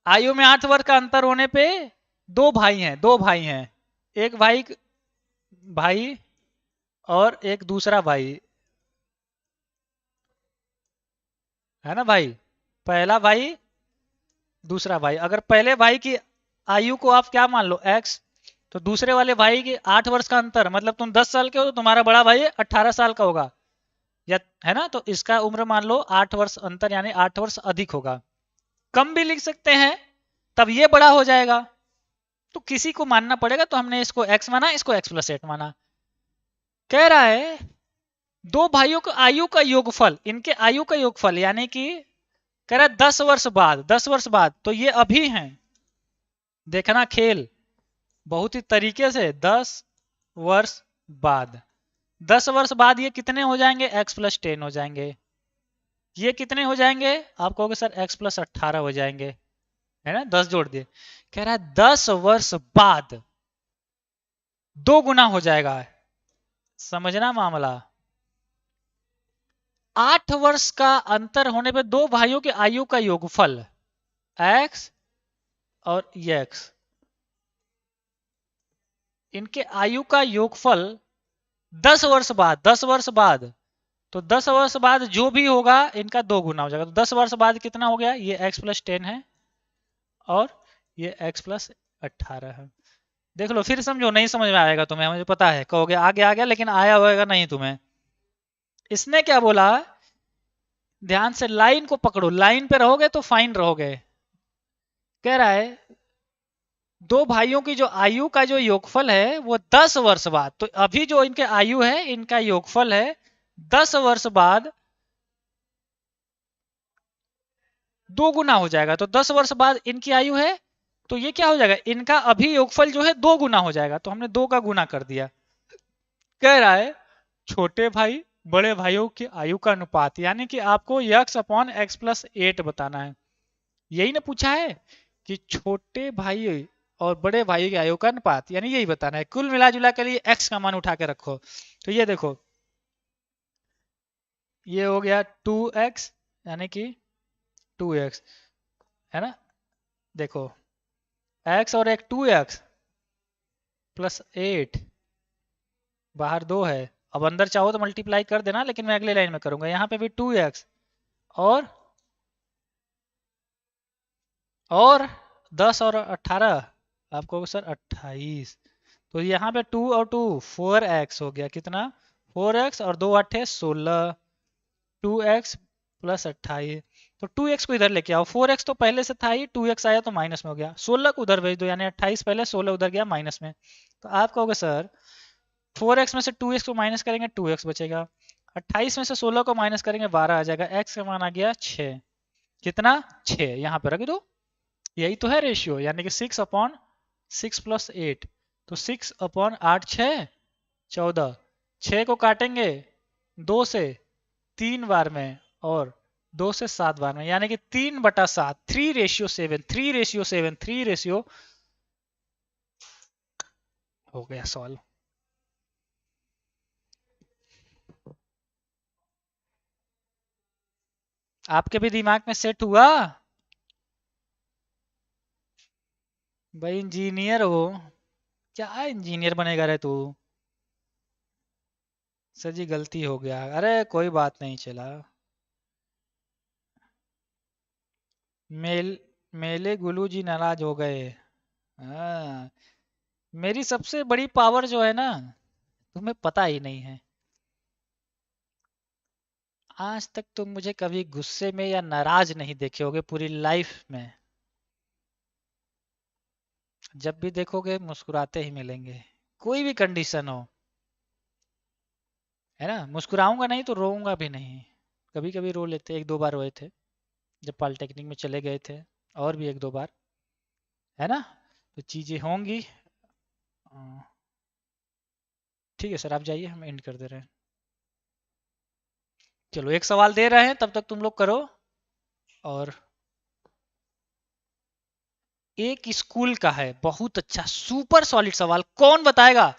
आयु में 8 वर्ष का अंतर होने पे दो भाई हैं, दो भाई हैं। एक भाई, भाई और एक दूसरा भाई, है ना भाई? पहला भाई, दूसरा भाई। अगर पहले भाई की आयु को आप क्या मान लो x, तो दूसरे वाले भाई की 8 वर्ष का अंतर, मतलब तुम 10 साल के हो तो तुम्हारा बड़ा भाई 18 साल का होगा, या है ना? तो इसका उम्र मान लो 8 वर्ष अंतर, यानी 8 वर्ष अधिक होगा। कम भी लिख सकते हैं, तब ये बड़ा हो जाएगा। तो किसी को मानना पड़ेगा, तो हमने इसको x माना, इसको x+8 माना। कह रहा है दो भाइयों को आयु का योगफल, इनके आयु का योगफल, यानी कि कह रहा है 10 वर्ष बाद, 10 वर्ष बाद, तो ये अभी हैं। देखना खेल बहुत ही तरीके से, 10 वर्ष बाद, 10 वर्ष बाद ये कितने हो जाएंगे? x+10 हो जाएंगे। ये कितने हो जाएंगे? आप कहोगे सर x+18 हो जाएंगे, है ना, 10 जोड़ दिए। कह रहा है 10 वर्ष बाद 2 गुना हो जाएगा। समझना मामला। 8 वर्ष का अंतर होने पे दो भाइयों की आयु का योगफल x और ये x, इनके आयु का योगफल 10 वर्ष बाद, 10 वर्ष बाद, तो 10 वर्ष बाद जो भी होगा इनका 2 गुना हो जाएगा। तो 10 वर्ष बाद कितना हो गया? ये x+10 है और ये x+18 है। देख लो फिर, समझो, नहीं समझ में आएगा तुम्हें, मुझे पता है कहोगे आगे आ गया, लेकिन आया होगा नहीं तुम्हें। इसने क्या बोला, ध्यान से लाइन को पकड़ो, लाइन पे रहोगे तो फाइन रहोगे। कह रहा है दो भाइयों की जो आयु का जो योगफल है वो 10 वर्ष बाद, तो अभी जो इनके आयु है इनका योगफल है 10 वर्ष बाद 2 गुना हो जाएगा। तो 10 वर्ष बाद इनकी आयु है, तो ये क्या हो जाएगा, इनका अभी योगफल जो है 2 गुना हो जाएगा। तो हमने 2 का गुना कर दिया। कह रहा है छोटे भाई बड़े भाइयों की आयु का अनुपात, यानी कि आपको x/x+8 बताना है। यही ना पूछा है कि छोटे भाई और बड़े भाई की आयु का अनुपात, यानी यही बताना है। कुल मिला जुला के लिए x का मान उठा के रखो। तो ये देखो, ये हो गया 2x, यानी कि 2x, है ना। देखो x और एक 2x+8, बाहर 2 है, अब अंदर चाहो तो मल्टीप्लाई कर देना, लेकिन मैं अगले लाइन में करूंगा। यहाँ पे भी 2x और 10 और 18, आपको सर 28, तो यहाँ पे 2 और 2 4x हो गया। कितना? 4x और 2 8 16, 2x+28। तो 2x को इधर लेके आओ, 4x तो पहले से था ही, 2x आया तो माइनस में हो गया, 16 को उधर भेज दो, यानी 28 पहले, 16 उधर गया माइनस में। तो आप कहोगे सर 4x में से 2x को माइनस करेंगे 2x बचेगा, 28 में से 16 को माइनस करेंगे 12 आ जाएगा, x का मान आ गया 6। कितना? 6। यहाँ पे रख दो, यही तो है रेशियो, यानी कि 6/6+8। तो 6/8 6 14, 6 को काटेंगे 2 से 3 बार में और 2 से 7 बार में, यानी कि 3/7, 3:7, 3:7, 3 हो गया सॉल्व। आपके भी दिमाग में सेट हुआ? भाई इंजीनियर हो, क्या इंजीनियर बनेगा रे तू? सर जी गलती हो गया, अरे कोई बात नहीं, चला। मेल मेले गुलू जी नाराज हो गए। हाँ, मेरी सबसे बड़ी पावर जो है ना, तुम्हें पता ही नहीं है। आज तक तुम मुझे कभी गुस्से में या नाराज नहीं देखे होगे पूरी लाइफ में। जब भी देखोगे मुस्कुराते ही मिलेंगे, कोई भी कंडीशन हो, है ना। मुस्कुराऊंगा नहीं तो रोऊंगा भी नहीं। कभी कभी रो लेते, एक दो बार रोए थे जब पॉलिटेक्निक में चले गए थे, और भी एक दो बार, है ना। तो चीजें होंगी। ठीक है सर, आप जाइए, हम एंड कर दे रहे हैं। चलो एक सवाल दे रहे हैं, तब तक तुम लोग करो। और एक स्कूल का है, बहुत अच्छा सुपर सॉलिड सवाल, कौन बताएगा?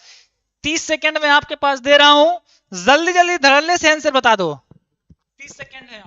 30 सेकंड में आपके पास दे रहा हूं, जल्दी जल्दी धड़ल्ले से आंसर बता दो। 30 सेकंड है।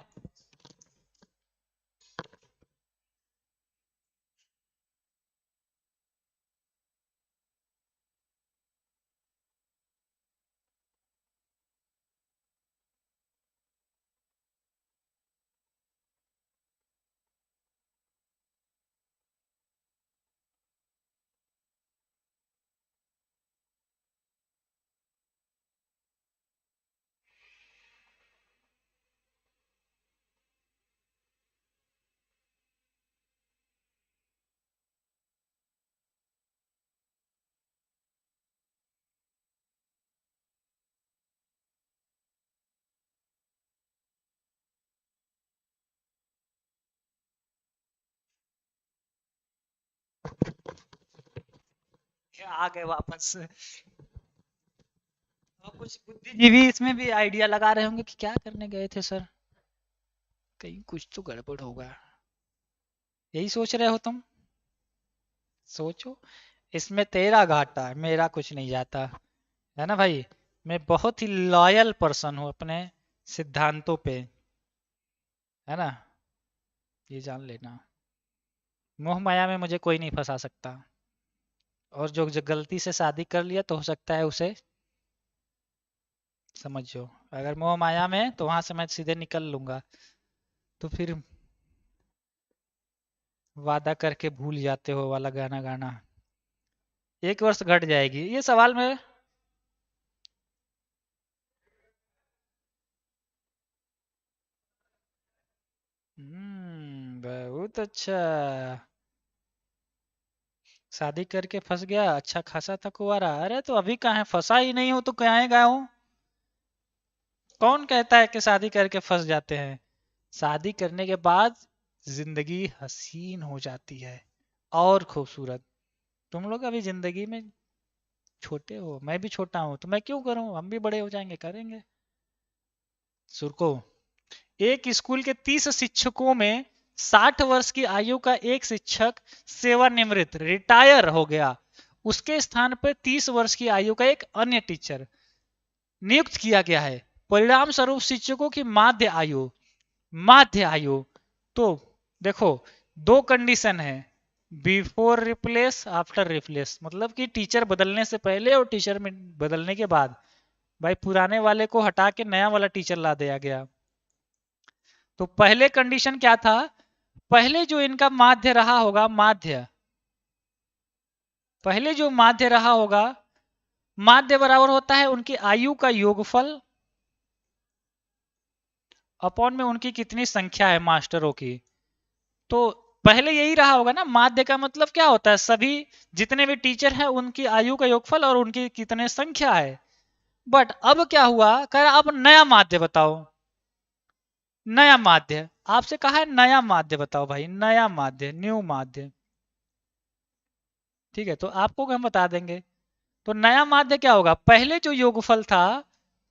आ गए वापस। और कुछ बुद्धिजीवी इसमें भी आइडिया लगा रहे होंगे कि क्या करने गए थे सर। कहीं कुछ तो गड़बड़ होगा। यही सोच रहे हो तुम? सोचो, इसमें तेरा घाटा है, मेरा कुछ नहीं जाता, है ना भाई। मैं बहुत ही लॉयल पर्सन हूँ अपने सिद्धांतों पे, है ना, ये जान लेना। मोह माया में मुझे कोई नहीं फंसा सकता। और जो गलती से शादी कर लिया तो हो सकता है उसे समझो। अगर मोह माया में तो वहां से मैं सीधे निकल लूंगा। तो फिर वादा करके भूल जाते हो वाला गाना गाना। 1 वर्ष घट जाएगी ये सवाल में। बहुत अच्छा। शादी करके फंस गया, अच्छा खासा था कुंवारा। अरे तो अभी कहाँ है, फंसा ही नहीं हो तो कहाँ गया हूँ। कौन कहता है कि शादी करके फंस जाते हैं? शादी करने के बाद जिंदगी हसीन हो जाती है और खूबसूरत। तुम लोग अभी जिंदगी में छोटे हो, मैं भी छोटा हूँ, तो मैं क्यों करूँ, हम भी बड़े हो जाएंगे करेंगे। सुरको, एक स्कूल के 30 शिक्षकों में 60 वर्ष की आयु का एक शिक्षक सेवानिवृत्त रिटायर हो गया। उसके स्थान पर 30 वर्ष की आयु का एक अन्य टीचर नियुक्त किया गया है। परिणाम स्वरूप शिक्षकों की माध्य आयु तो देखो, दो कंडीशन है, बिफोर रिप्लेस आफ्टर रिप्लेस, मतलब कि टीचर बदलने से पहले और टीचर में बदलने के बाद। भाई पुराने वाले को हटा के नया वाला टीचर ला दिया गया। तो पहले कंडीशन क्या था, पहले जो इनका माध्य रहा होगा, माध्य, पहले जो माध्य रहा होगा, माध्य बराबर होता है उनकी आयु का योगफल अपॉन में उनकी कितनी संख्या है मास्टरों की। तो पहले यही रहा होगा ना, माध्य का मतलब क्या होता है, सभी जितने भी टीचर हैं उनकी आयु का योगफल और उनकी कितने संख्या है। बट अब क्या हुआ, कह रहा अब नया माध्य बताओ। नया माध्य आपसे कहा है, नया माध्य बताओ भाई, नया माध्य, न्यू माध्य। ठीक है, तो आपको हम बता देंगे। तो नया माध्य क्या होगा, पहले जो योगफल था,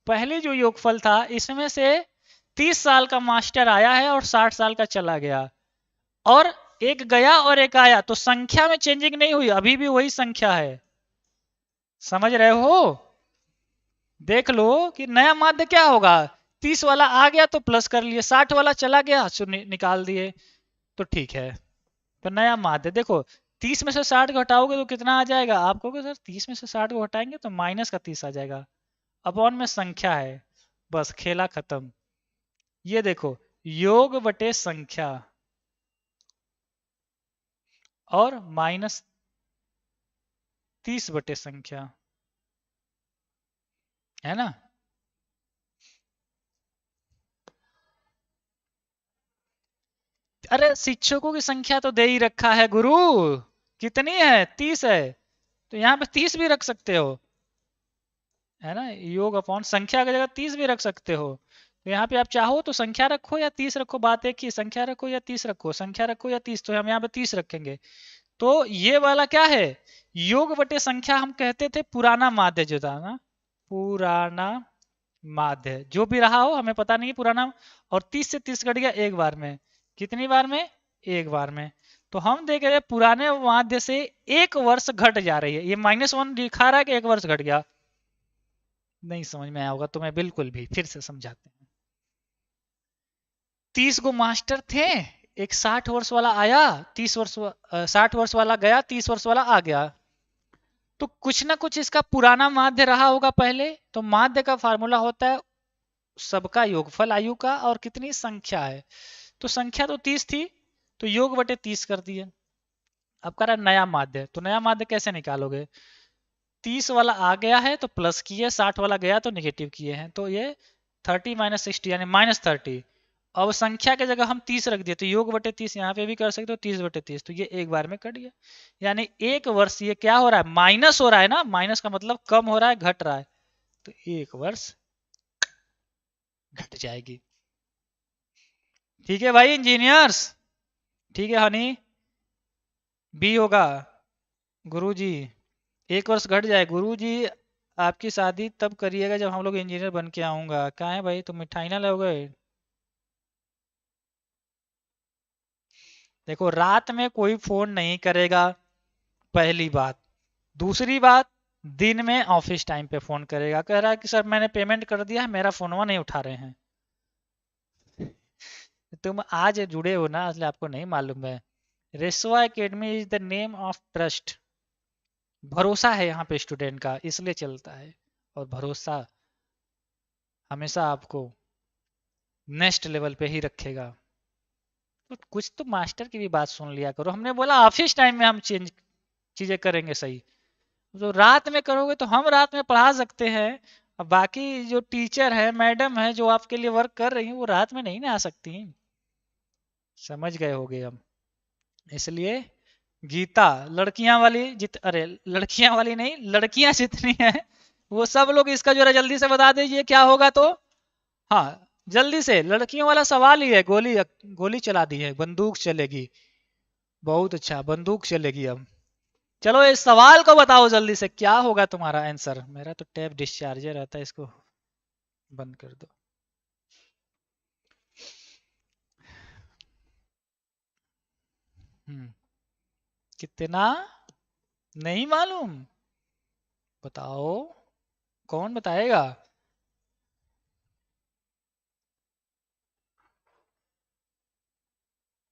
पहले जो योगफल था इसमें से 30 साल का मास्टर आया है और 60 साल का चला गया, और एक गया और एक आया, तो संख्या में चेंजिंग नहीं हुई, अभी भी वही संख्या है। समझ रहे हो? देख लो कि नया माध्य क्या होगा, 30 वाला आ गया तो प्लस कर लिए, 60 वाला चला गया तो निकाल दिए, तो ठीक है। तो नया माध्य देखो, 30 में से 60 को हटाओगे तो कितना आ जाएगा, आप कहोगे सर 30 में से 60 को हटाएंगे तो माइनस का 30 आ जाएगा। अपॉन में संख्या है, बस खेला खत्म। ये देखो, योग बटे संख्या और माइनस 30 बटे संख्या, है ना। अरे शिक्षकों की संख्या तो दे ही रखा है गुरु, कितनी है, 30 है, तो यहाँ पे 30 भी रख सकते हो, है ना, योग अपॉन संख्या की जगह 30 भी रख सकते हो। तो यहाँ पे आप चाहो तो संख्या रखो या 30 रखो, बात एक ही, संख्या रखो या 30 रखो, संख्या रखो या 30, तो हम यहाँ पे 30 रखेंगे। तो ये वाला क्या है, योग बटे संख्या हम कहते थे पुराना माध्य जो था ना, पुराना माध्य जो भी रहा हो हमें पता नहीं पुराना। और 30 से 30 घट गया एक बार में, कितनी बार में, एक बार में। तो हम देख रहे हैं पुराने माध्य से 1 वर्ष घट जा रही है, ये -1 दिखा रहा है कि 1 वर्ष घट गया। नहीं समझ में आया होगा तुम्हें, बिल्कुल भी, फिर से समझाते हैं। 30 गो मास्टर थे, एक 60 वर्ष वाला आया, 60 वर्ष वाला गया, 30 वर्ष वाला आ गया, तो कुछ ना कुछ इसका पुराना माध्य रहा होगा पहले। तो माध्य का फार्मूला होता है सबका योगफल आयु का और कितनी संख्या है। तो संख्या तो 30 थी, तो योग बटे 30 कर दिए। अब कह रहा है नया माध्य, तो नया माध्य कैसे निकालोगे, 30 वाला आ गया है तो प्लस किए, 60 वाला गया तो निगेटिव किए हैं, तो ये 30 माइनस 60 यानी -30। अब संख्या की जगह हम 30 रख दिए, तो योग बटे 30 यहाँ पे भी कर सकते हो, 30 बटे 30, तो ये एक बार में कट गया। यानी 1 वर्ष ये क्या हो रहा है, माइनस हो रहा है ना, माइनस का मतलब कम हो रहा है, घट रहा है, तो 1 वर्ष घट जाएगी। ठीक है भाई इंजीनियर्स, ठीक है हनी, बी होगा गुरुजी, 1 वर्ष घट जाए गुरुजी। आपकी शादी तब करिएगा जब हम लोग इंजीनियर बन के आऊंगा। कहाँ है भाई, तुम मिठाई ना लोगे? देखो रात में कोई फोन नहीं करेगा, पहली बात। दूसरी बात, दिन में ऑफिस टाइम पे फोन करेगा, कह रहा है कि सर मैंने पेमेंट कर दिया है, मेरा फोनवा नहीं उठा रहे हैं। तुम आज जुड़े हो ना, इसलिए आपको नहीं मालूम है। रेसवा academy is the name of trust. भरोसा है यहाँ पे स्टूडेंट का, इसलिए चलता है। और भरोसा हमेशा आपको नेक्स्ट लेवल पे ही रखेगा। तो कुछ तो मास्टर की भी बात सुन लिया करो। हमने बोला ऑफिस टाइम में हम चेंज चीजें करेंगे सही। जो रात में करोगे तो हम रात में पढ़ा सकते हैं, अब बाकी जो टीचर है, मैडम है, जो आपके लिए वर्क कर रही हैं, वो रात में नहीं ना आ सकती। समझ गए होगे हम। इसलिए गीता लड़कियां वाली अरे लड़कियां वाली नहीं, लड़कियां जितनी हैं वो सब लोग इसका जरा जल्दी से बता दीजिए क्या होगा तो। हाँ, जल्दी से। लड़कियों वाला सवाल ही है। गोली गोली चला दी है, बंदूक चलेगी। बहुत अच्छा, बंदूक चलेगी अब। चलो इस सवाल को बताओ जल्दी से, क्या होगा तुम्हारा आंसर। मेरा तो टैब डिस्चार्जर रहता है, इसको बंद कर दो। हम्म, कितना नहीं मालूम? बताओ, कौन बताएगा?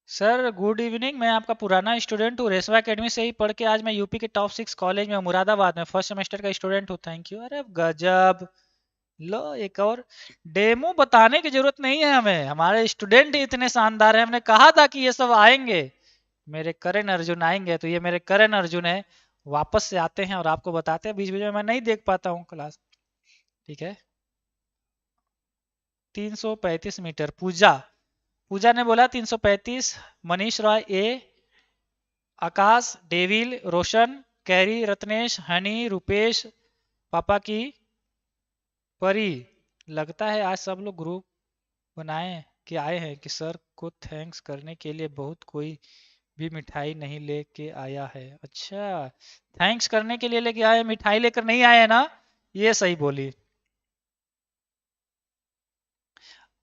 सर गुड इवनिंग, मैं आपका पुराना स्टूडेंट हूँ, रेसवा एकेडमी से ही पढ़ के आज मैं यूपी के टॉप 6 कॉलेज में मुरादाबाद में फर्स्ट सेमेस्टर का स्टूडेंट हूँ। Thank you. अरे गजब। लो एक और डेमो। बताने की जरूरत नहीं है हमें, हमारे स्टूडेंट ही इतने शानदार हैं। हमने कहा था कि ये सब आएंगे, मेरे करण अर्जुन आएंगे। तो ये मेरे करण अर्जुन है, वापस से आते हैं और आपको बताते हैं। बीच बीच में मैं नहीं देख पाता हूँ क्लास। ठीक है। 335 मीटर। पूजा, पूजा ने बोला 335। मनीष रॉय ए, आकाश, डेविल, रोशन, कैरी, रत्नेश, हनी, रुपेश, पापा की परी। लगता है आज सब लोग ग्रुप बनाए कि आए हैं कि सर को थैंक्स करने के लिए बहुत कोई भी मिठाई नहीं लेके आया है। अच्छा, थैंक्स करने के लिए लेके आए, मिठाई लेकर नहीं आए हैं ना? ये सही बोली।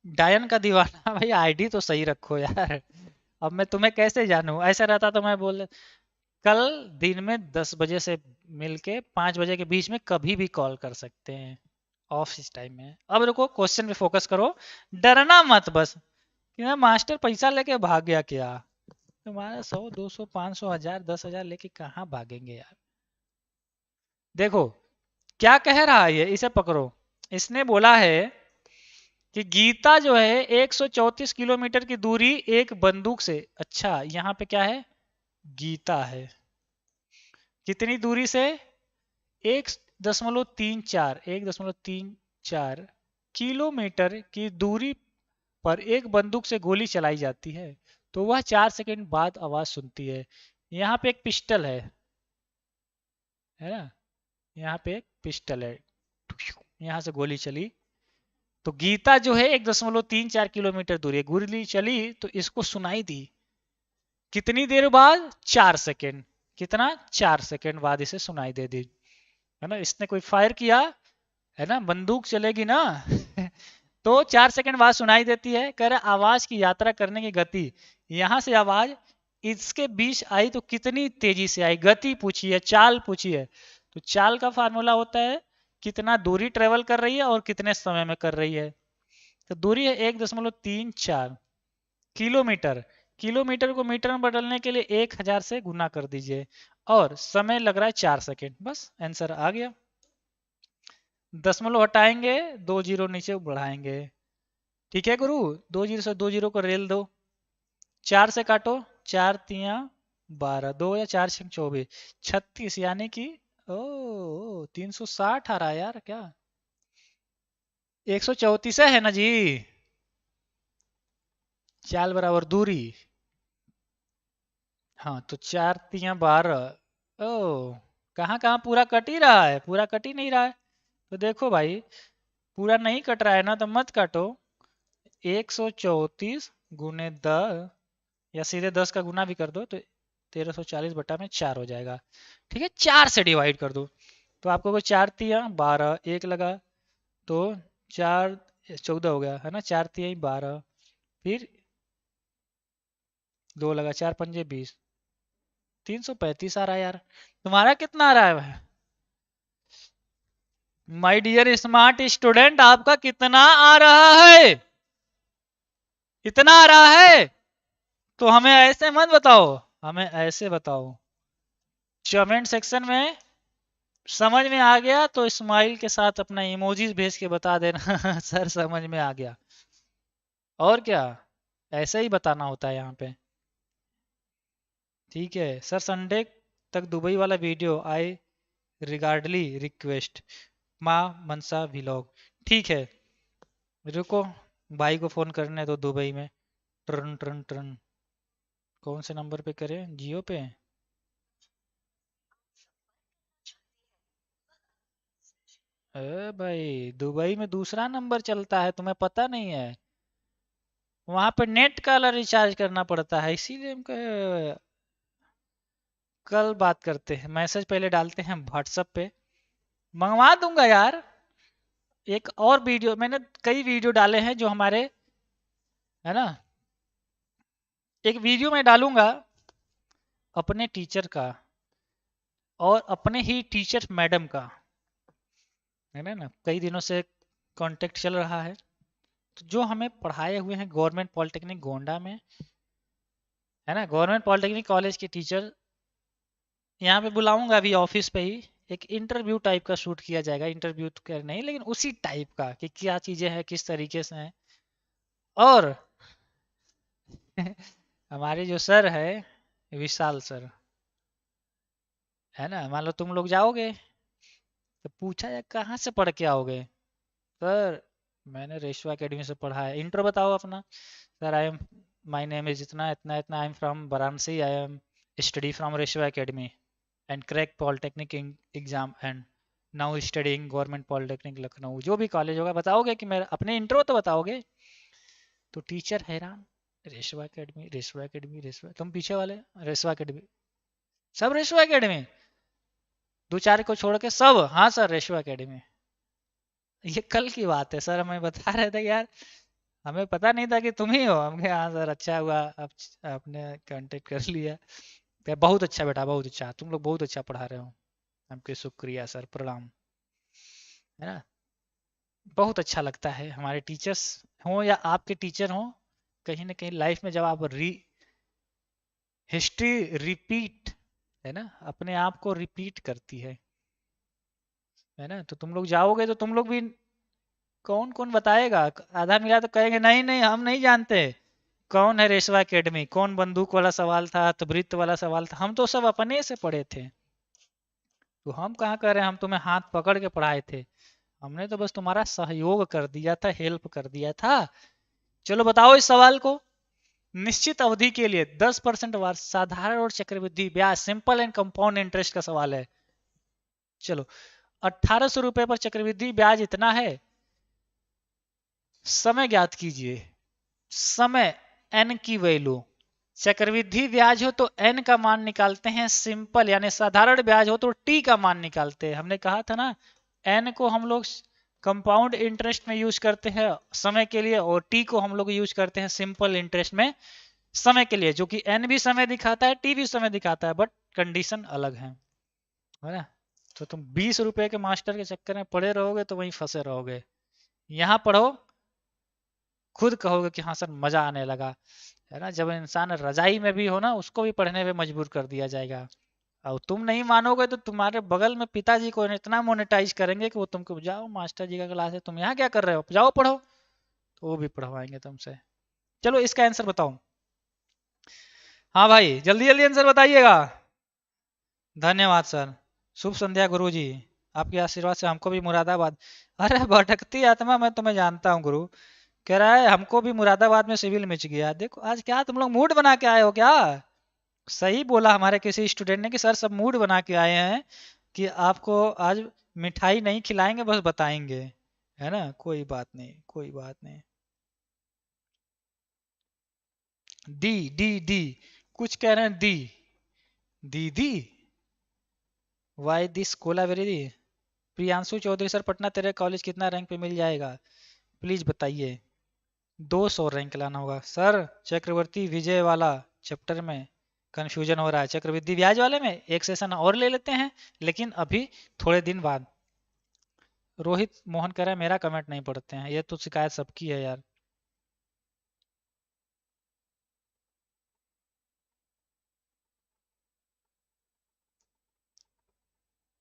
डायन का दीवाना भाई आईडी तो सही रखो यार। अब मैं तुम्हें कैसे जानूं? ऐसा रहता तो मैं बोल कल दिन में 10 बजे से मिलके 5 बजे के बीच में कभी भी कॉल कर सकते हैं, ऑफिस टाइम में। अब रुको, क्वेश्चन पे फोकस करो, डरना मत बस कि ना मास्टर पैसा लेके भाग गया क्या। तुम्हारा 100 200 500 1000 10,000 लेके कहाँ भागेंगे यार। देखो क्या कह रहा है ये, इसे पकड़ो। इसने बोला है कि गीता जो है 134 किलोमीटर की दूरी एक बंदूक से। अच्छा, यहाँ पे क्या है? गीता है। कितनी दूरी से? 1.34 किलोमीटर की दूरी पर एक बंदूक से गोली चलाई जाती है, तो वह 4 सेकंड बाद आवाज सुनती है। यहाँ पे एक पिस्टल है ना? यहाँ पे एक पिस्टल है, यहाँ से गोली चली। तो गीता जो है 1.34 किलोमीटर दूरी है, गोली चली तो इसको सुनाई दी कितनी देर बाद? 4 सेकंड। कितना? 4 सेकंड बाद इसे सुनाई दे दी, है ना? इसने कोई फायर किया, है ना, बंदूक चलेगी ना। तो 4 सेकंड बाद सुनाई देती है। कह रहा आवाज की यात्रा करने की गति, यहां से आवाज इसके बीच आई तो कितनी तेजी से आई। गति पूछी है, चाल पूछी है। तो चाल का फार्मूला होता है कितना दूरी ट्रेवल कर रही है और कितने समय में कर रही है। तो दूरी है 1.34 किलोमीटर। किलोमीटर को मीटर में बदलने के लिए 1000 से गुना कर दीजिए, और समय लग रहा है 4 सेकंड। बस आंसर आ गया। दशमलव हटाएंगे, 2 जीरो नीचे बढ़ाएंगे। ठीक है गुरु, 2 जीरो से 2 जीरो को रेल दो, 4 से काटो, 4 तिया 12, 2 या 4 6 24, 36, यानी कि ओ 360 आ रहा है यार क्या? 134 है ना जी। चाल बराबर दूरी। हाँ तो 4 तिया 12। ओ, कहाँ कहाँ पूरा कट ही रहा है, पूरा कट ही नहीं रहा है। तो देखो भाई, पूरा नहीं कट रहा है ना तो मत काटो। 134 गुने 10, या सीधे 10 का गुना भी कर दो तो 1340/4 हो जाएगा। ठीक है, 4 से डिवाइड कर दो तो आपको को 4 तिया 12, एक लगा तो 4 14 हो गया, है ना? 4 तिया 12, फिर 2 लगा 4 पंजे 20, 335 आ रहा है यार। तुम्हारा कितना आ रहा है भाई? माय डियर स्मार्ट स्टूडेंट, आपका कितना आ रहा है? इतना आ रहा है? तो हमें ऐसे मत बताओ, हमें ऐसे बताओ। कमेंट सेक्शन में समझ में आ गया तो स्माइल के साथ अपना इमोजीज भेज के बता देना सर समझ में आ गया। और क्या, ऐसे ही बताना होता है यहाँ पे। ठीक है सर, संडे तक दुबई वाला वीडियो आई रिगार्डली रिक्वेस्ट माँ मनसा व्लॉग। ठीक है, रुको, भाई को फोन करने दो दुबई में। ट्रन ट्रन ट्रन, कौन से नंबर पे करें, जियो पे? अरे भाई, दुबई में दूसरा नंबर चलता है, तुम्हें पता नहीं है? वहां पे नेट का रिचार्ज करना पड़ता है, इसीलिए हम कल बात करते हैं, मैसेज पहले डालते हैं व्हाट्सएप पे। मंगवा दूंगा यार। एक और वीडियो मैंने, कई वीडियो डाले हैं जो हमारे, है ना, एक वीडियो मैं डालूंगा अपने टीचर का और अपने ही टीचर मैडम का, है ना, कई दिनों से कांटेक्ट चल रहा है। तो जो हमें पढ़ाए हुए हैं गवर्नमेंट पॉलिटेक्निक गोंडा में, है ना, गवर्नमेंट पॉलिटेक्निक कॉलेज के टीचर, यहाँ पे बुलाऊंगा अभी ऑफिस पे ही। एक इंटरव्यू टाइप का शूट किया जाएगा, इंटरव्यू तो कर नहीं लेकिन उसी टाइप का कि क्या चीजें हैं, किस तरीके से हैं। और हमारे जो सर है विशाल सर, है ना, मान लो तुम लोग जाओगे तो पूछा जाए कहाँ से पढ़ के आओगे, सर मैंने रेशवा एकेडमी से पढ़ा है। इंट्रो बताओ अपना। Sir I am, my name is इतना इतना इतना, I am from Varanasi, I am study from रेशवा academy and crack polytechnic exam and now studying government polytechnic Lucknow. जो भी कॉलेज होगा बताओगे कि मेरा, अपने इंट्रो तो बताओगे। तो टीचर हैरान, रेशवा एकेडमी रेशवा एकेडमी रेशवा, तुम पीछे वाले रेशवा एकेडमी, सब रेशवा एकेडमी, दो चार को छोड़ के सब, हाँ सर रेशवा एकेडमी। ये कल की बात है सर, हमें बता रहे थे कि यार हमें पता नहीं था कि तुम ही हो। हम कहे हाँ सर, अच्छा हुआ आप आपने कांटेक्ट कर लिया। कहे, बहुत अच्छा बेटा, बहुत अच्छा, तुम लोग बहुत अच्छा पढ़ा रहे हो। हमके शुक्रिया सर, प्रणाम, है ना। बहुत अच्छा लगता है हमारे टीचर्स हो या आपके टीचर हो, कहीं ना कहीं लाइफ में जब आप हिस्ट्री रिपीट, है ना, अपने आप को रिपीट करती है ना। तो तुम लोग जाओगे तो तुम लोग भी, कौन कौन बताएगा, आधा मिला तो कहेंगे नहीं नहीं हम नहीं जानते कौन है रेशवा एकेडमी, कौन बंदूक वाला सवाल था तो वृत्त वाला सवाल था, हम तो सब अपने से पढ़े थे। तो हम कहाँ कर रहे हैं, हम तुम्हें हाथ पकड़ के पढ़ाए थे, हमने तो बस तुम्हारा सहयोग कर दिया था, हेल्प कर दिया था। चलो बताओ इस सवाल को। निश्चित अवधि के लिए 10% वार्षिक साधारण और चक्रवृद्धि ब्याज, सिंपल एंड कंपाउंड इंटरेस्ट का सवाल है। चलो, 1800 रुपए पर चक्रवृद्धि ब्याज इतना है, समय ज्ञात कीजिए। समय, एन की वैल्यू, चक्रवृद्धि ब्याज हो तो एन का मान निकालते हैं, सिंपल यानी साधारण ब्याज हो तो टी का मान निकालते हैं। हमने कहा था ना, एन को हम लोग कंपाउंड इंटरेस्ट में यूज करते हैं समय के लिए, और टी को हम लोग यूज करते हैं सिंपल इंटरेस्ट में समय के लिए, जो कि एन भी समय दिखाता है, टी भी समय दिखाता है, बट कंडीशन अलग है ना। तो तुम 20 रुपए के मास्टर के चक्कर में पड़े रहोगे तो वहीं फंसे रहोगे। यहाँ पढ़ो, खुद कहोगे कि हाँ सर मजा आने लगा, है ना। जब इंसान रजाई में भी हो ना, उसको भी पढ़ने में मजबूर कर दिया जाएगा। और तुम नहीं मानोगे तो तुम्हारे बगल में पिताजी को इतना मोनेटाइज करेंगे कि वो तुमको, जाओ मास्टर जी का क्लास है, तुम यहाँ क्या कर रहे हो, जाओ पढ़ो, तो वो भी पढ़वाएंगे तुमसे। चलो इसका आंसर बताओ। हाँ भाई, जल्दी जल्दी आंसर बताइएगा। धन्यवाद सर, शुभ संध्या गुरु जी, आपके आशीर्वाद से हमको भी मुरादाबाद। अरे भटकती आत्मा, मैं तुम्हें जानता हूँ गुरु। कह रहा है हमको भी मुरादाबाद में सिविल मिच गया। देखो आज क्या तुम लोग मूड बना के आए हो क्या? सही बोला हमारे किसी स्टूडेंट ने कि सर सब मूड बना के आए हैं कि आपको आज मिठाई नहीं खिलाएंगे, बस बताएंगे, है ना। कोई बात नहीं, कोई बात नहीं। डी डी डी, कुछ कह रहे हैं दी, दीदी, why this kolaveri di. Priyanshu Chaudhary, sir Patna तेरे कॉलेज कितना रैंक पे मिल जाएगा, प्लीज बताइए। 200 रैंक लाना होगा सर। चक्रवर्ती विजय वाला, चैप्टर में कंफ्यूजन हो रहा है। चक्रवृद्धि ब्याज वाले में एक सेशन और ले लेते हैं, लेकिन अभी थोड़े दिन बाद। रोहित मोहन कह रहा है मेरा कमेंट नहीं पढ़ते हैं, ये तो शिकायत सबकी है यार।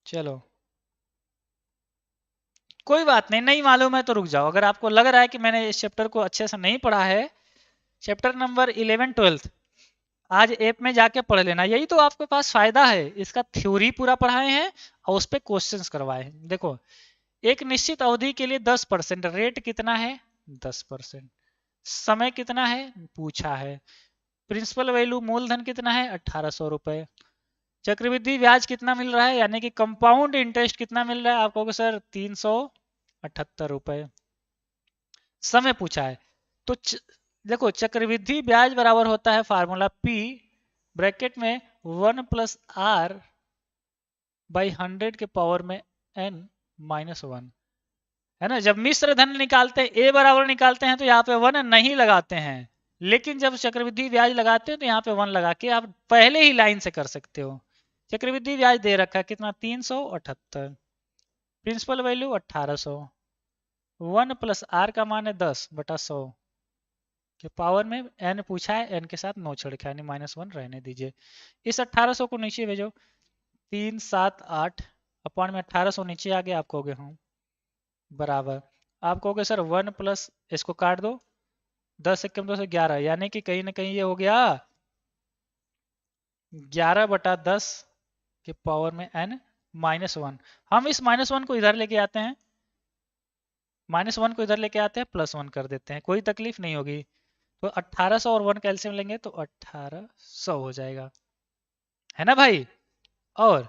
चलो कोई बात नहीं, नहीं मालूम है तो रुक जाओ। अगर आपको लग रहा है कि मैंने इस चैप्टर को अच्छे से नहीं पढ़ा है, चैप्टर नंबर 11 12 आज ऐप में जाके पढ़ लेना। यही तो आपके पास फायदा है, इसका थ्योरी पूरा पढ़ाए हैं और उस पर क्वेश्चंस करवाए हैं। देखो, एक निश्चित अवधि के लिए 10%, रेट कितना है 10%, समय कितना है पूछा है, प्रिंसिपल वैल्यू मूलधन कितना है 1800 रुपए, चक्रवृद्धि ब्याज कितना मिल रहा है यानी कि कंपाउंड इंटरेस्ट कितना मिल रहा है, आप कहोगे सर 378 रुपए, समय पूछा है। तो देखो, चक्रवृद्धि ब्याज बराबर होता है फार्मूला P ब्रैकेट में 1+R/100 के पावर में n-1, है ना। जब मिश्र धन निकालते हैं, ए बराबर निकालते हैं, तो यहाँ पे 1 नहीं लगाते हैं, लेकिन जब चक्रवृद्धि ब्याज लगाते हैं तो यहाँ पे 1 लगा के आप पहले ही लाइन से कर सकते हो। चक्रवृद्धि ब्याज दे रखा है कितना 378, प्रिंसिपल वैल्यू 1800, 1+R का मान है 10/100 के पावर में n पूछा है, n के साथ 9 छिड़का यानी -1 रहने दीजिए। इस 1800 को नीचे भेजो, 378 अपॉन में 1800 नीचे आ गया, आप कहोगे हाँ बराबर, आप कहोगे सर 1 प्लस इसको काट दो, 10 एकम 2 से 11, यानी कि कहीं ना कहीं ये हो गया 11/10 के पावर में n-1। हम इस -1 को इधर लेके आते हैं, -1 को इधर लेके आते हैं, +1 कर देते हैं, कोई तकलीफ नहीं होगी। तो 1800 और 1 कैल्सियम लेंगे तो 1800 हो जाएगा, है ना भाई। और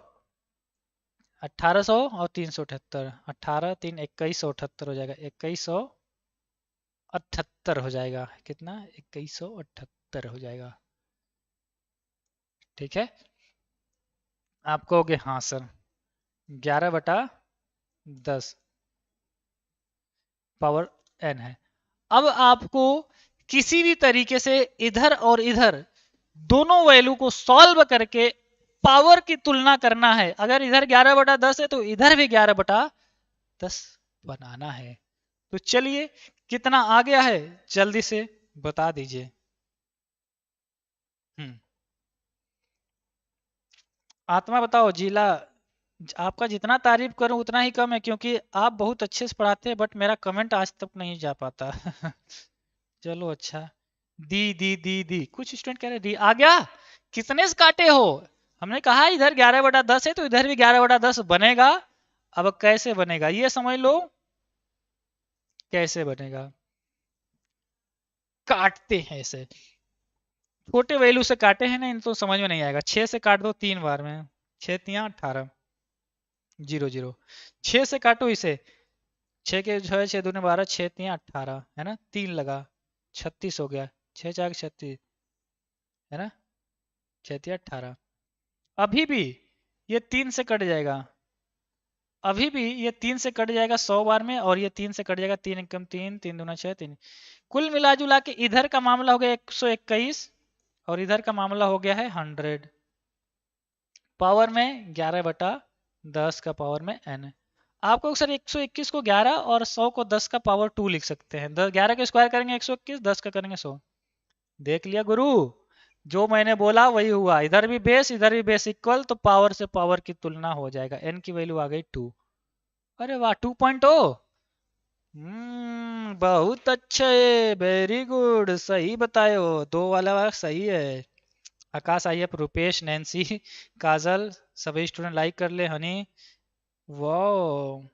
1800 और 378, 18 3 2178 हो जाएगा, 2178 हो जाएगा, कितना 2178 हो जाएगा, ठीक है। आप कहोगे हाँ सर 11/10 पावर n है। अब आपको किसी भी तरीके से इधर और इधर दोनों वैल्यू को सॉल्व करके पावर की तुलना करना है। अगर इधर 11/10 है तो इधर भी 11/10 बनाना है। तो चलिए कितना आ गया है जल्दी से बता दीजिए। आत्मा बताओ जिला। आपका जितना तारीफ करूं उतना ही कम है, क्योंकि आप बहुत अच्छे से पढ़ाते हैं, बट मेरा कमेंट आज तक नहीं जा पाता। चलो अच्छा, दी कुछ स्टूडेंट कह रहे दी आ गया। कितने से काटे हो? हमने कहा इधर 11/10 है तो इधर भी 11/10 बनेगा। अब कैसे बनेगा ये समझ लो, कैसे बनेगा। काटते हैं ऐसे, छोटे वैल्यू से काटे हैं ना, इन तो समझ में नहीं आएगा। 6 से काट दो 3 बार में, 6 3 18 0 0, 6 से काटो इसे, 6 के 6 6 दूनी 12, 6 3 18, है ना, 3 लगा 36 हो गया, 6 4 36, है ना, 6 3 18। अभी भी ये 3 से कट जाएगा, अभी भी ये 3 से कट जाएगा 100 बार में, और ये 3 से कट जाएगा, 3 एकम 3 3 दूना 6 3। कुल मिला जुला के इधर का मामला हो गया 121 और इधर का मामला हो गया है 100, पावर में 11/10 का पावर में n। आपको सर 121 को 11 और 100 को 10 का पावर 2 लिख सकते हैं। 11 के स्क्वायर करेंगे 121, 10 का करेंगे 100। देख लिया गुरु, जो मैंने बोला वही हुआ। इधर भी बेस इधर भी बेस इक्वल, तो पावर से पावर की तुलना हो जाएगा। n की वैल्यू आ गई 2। अरे वाह 2.0, बहुत अच्छे, वेरी गुड, सही बताए हो, 2 वाला सही है। आकाश, आइए, रूपेश, नैन्सी, काजल, सभी स्टूडेंट लाइक कर ले। हनी, वाह,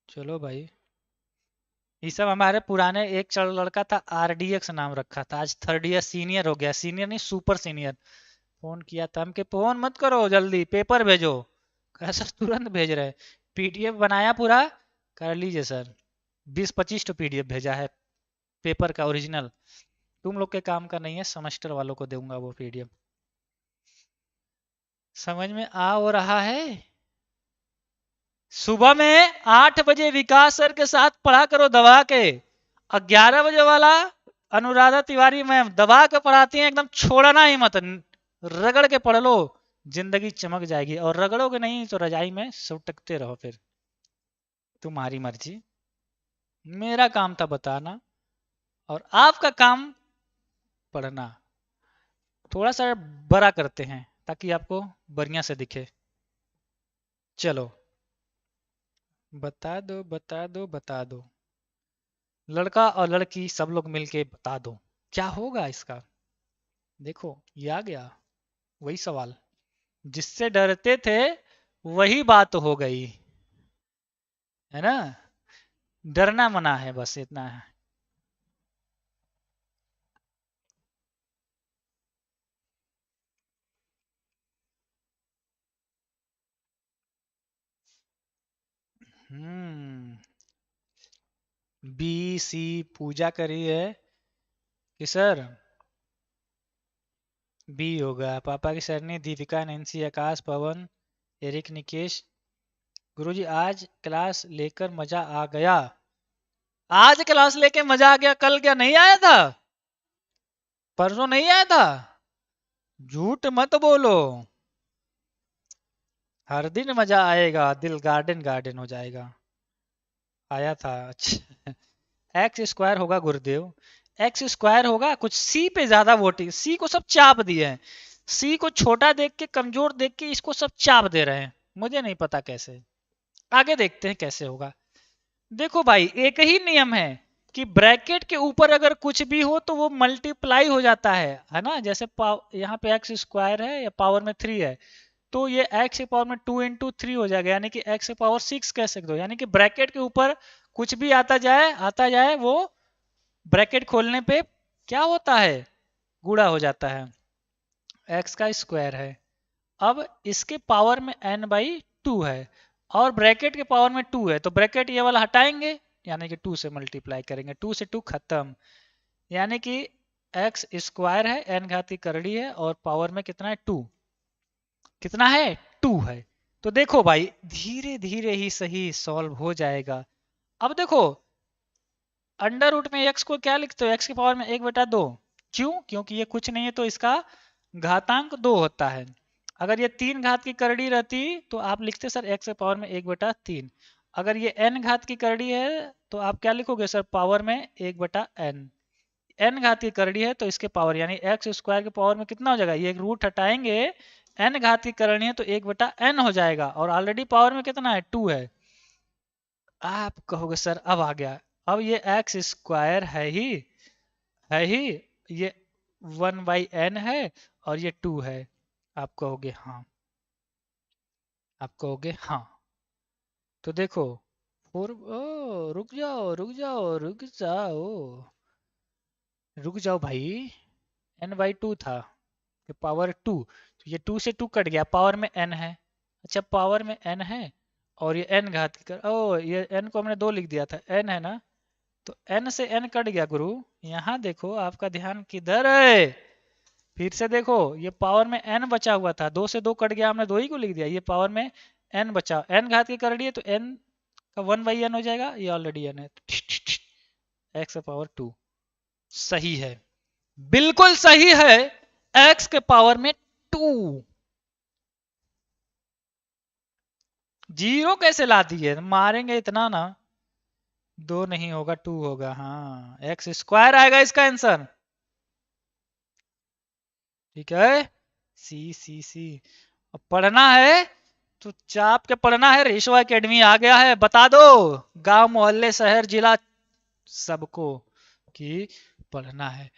चलो भाई। ये सब हमारे पुराने एक लड़का था RDX नाम रखा था, आज 3rd ईयर सीनियर हो गया, सीनियर नहीं सुपर सीनियर। फोन किया था हमके, फोन मत करो जल्दी पेपर भेजो। कहा सर तुरंत भेज रहे, PDF बनाया पूरा, कर लीजिए सर। 20-25 तो PDF भेजा है पेपर का ओरिजिनल, तुम लोग के काम का नहीं है, सेमेस्टर वालों को दूंगा वो PDF। समझ में आ हो रहा है? सुबह में 8 बजे विकास सर के साथ पढ़ा करो दबा के, और 11 बजे वाला अनुराधा तिवारी मैम दबा के पढ़ाती हैं, एकदम छोड़ना ही मत, रगड़ के पढ़ लो, जिंदगी चमक जाएगी। और रगड़ोगे नहीं तो रजाई में सुटकते रहो फिर, तुम्हारी मर्जी। मेरा काम था बताना और आपका काम पढ़ना। थोड़ा सा बड़ा करते हैं ताकि आपको बढ़िया से दिखे। चलो बता दो बता दो बता दो, लड़का और लड़की सब लोग मिलके बता दो क्या होगा इसका। देखो ये आ गया वही सवाल, जिससे डरते थे वही बात हो गई, है ना। डरना मना है, बस इतना है। हम्म। बी सी पूजा करी है कि सर बी होगा। पापा की सरनी दीपिका नैन्सी आकाश पवन एरिक निकेश। गुरुजी आज क्लास लेकर मजा आ गया। आज क्लास लेके मजा आ गया, कल क्या नहीं आया था? परसों नहीं आया था? झूठ मत बोलो, हर दिन मजा आएगा, दिल गार्डन गार्डन हो जाएगा। आया था, अच्छा। एक्स स्क्वायर होगा गुरुदेव, एक्स स्क्वायर होगा। कुछ सी पे ज्यादा वोटिंग, सी को सब चाप दिए हैं, सी को छोटा देख के कमजोर देख के इसको सब चाप दे रहे हैं। मुझे नहीं पता कैसे, आगे देखते हैं कैसे होगा। देखो भाई एक ही नियम है कि ब्रैकेट के ऊपर अगर कुछ भी हो तो वो मल्टीप्लाई हो जाता है ना। जैसे यहाँ पे एक्स स्क्वायर है या पावर में 3 है, तो ये एक्स की पावर में 2 into 3 हो जाएगा, यानी कि एक्स की पावर 6 कह सकते हो। यानी कि ब्रैकेट के ऊपर कुछ भी आता जाए वो ब्रैकेट खोलने पे क्या होता है, गुणा हो जाता है, एक्स का स्क्वायर है। अब इसके पावर में n/2 है और ब्रैकेट के पावर में 2 है, तो ब्रैकेट ये वाला हटाएंगे, यानी कि 2 से मल्टीप्लाई करेंगे, 2 से 2 खत्म। यानी कि एक्स स्क्वायर है, n घात की करड़ी है और पावर में कितना है 2, कितना है 2 है। तो देखो भाई धीरे धीरे ही सही सॉल्व हो जाएगा। अब देखो अंडर रूट में x को क्या लिखते हो, x की पावर में 1/2। क्यों? क्योंकि ये कुछ नहीं है तो इसका घातांक 2 होता है। अगर ये 3 घात की करड़ी रहती तो आप लिखते सर x की पावर में 1/3। अगर ये n घात की करड़ी है तो आप क्या लिखोगे सर, पावर में 1/n। n घात की करड़ी है तो इसके पावर यानी एक्स स्क्वायर के पावर में कितना हो जाएगा, ये एक रूट हटाएंगे, n घात की करनी है तो 1/n हो जाएगा और ऑलरेडी पावर में कितना है 2 है। आप कहोगे सर अब आ गया, अब ये एक्स स्क्वायर है ही ये 1/n है और ये 2 है। आप कहोगे हाँ, आप कहोगे हाँ। तो देखो फोर, ओ रुक जाओ रुक जाओ रुक जाओ रुक जाओ भाई, n/2 था, ये पावर 2, तो ये 2 से 2 कट गया, पावर में n है। अच्छा पावर में n है और ये n घात की कर, ओ ये n को हमने 2 लिख दिया था, n है ना, तो n से n कट गया गुरु। यहाँ देखो आपका ध्यान किधर है, फिर से देखो ये पावर में n बचा हुआ था, 2 से 2 कट गया, हमने 2 ही को लिख दिया, ये पावर में n बचा, n घात की कर है तो n का 1/n हो जाएगा, ये ऑलरेडी n है, एक्स पावर 2 सही है, बिल्कुल सही है, x के पावर में 2। जीरो कैसे ला दिए, मारेंगे इतना ना, 2 नहीं होगा 2 होगा, हाँ एक्स स्क्वायर आएगा इसका आंसर। ठीक है, सी सी सी। अब पढ़ना है तो चाप के पढ़ना है, रेशो एकेडमी आ गया है, बता दो गांव मोहल्ले शहर जिला सबको कि पढ़ना है।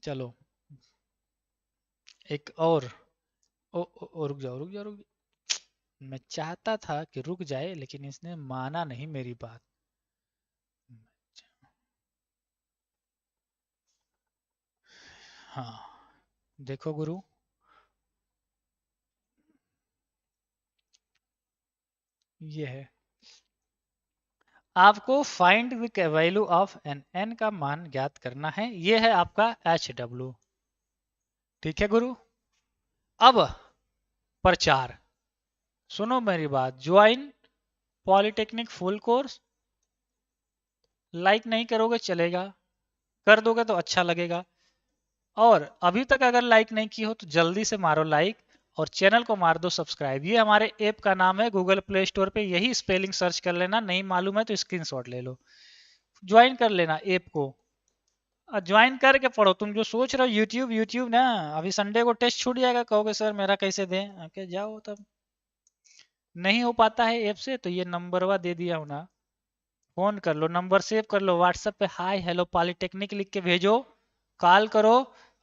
चलो एक और, ओ रुक जाओ रुक जाओ रुक जाओ, मैं चाहता था कि रुक जाए लेकिन इसने माना नहीं मेरी बात। हाँ देखो गुरु, ये है, आपको find the value of N का मान ज्ञात करना है, ये है आपका HW। ठीक है गुरु, अब प्रचार, सुनो मेरी बात, join polytechnic full course, like नहीं करोगे चलेगा, कर दोगे तो अच्छा लगेगा। और अभी तक अगर लाइक नहीं की हो तो जल्दी से मारो लाइक और चैनल को मार दो सब्सक्राइब। ये हमारे ऐप का नाम है, गूगल प्ले स्टोर पे यही स्पेलिंग सर्च कर लेना, नहीं मालूम है तो स्क्रीनशॉट ले लो, ज्वाइन कर लेना ऐप को। ज्वाइन करके पढ़ो। तुम जो सोच रहे हो यूट्यूब यूट्यूब ना, अभी संडे को टेस्ट छूट जाएगा, कहोगे सर मेरा कैसे दें, ओके जाओ तब। नहीं हो पाता है ऐप से तो ये नंबरवा दे दिया हूं ना, फोन कर लो, नंबर सेव कर लो, व्हाट्सएप पे हाय हेलो पॉलिटेक्निक लिख के भेजो, कॉल करो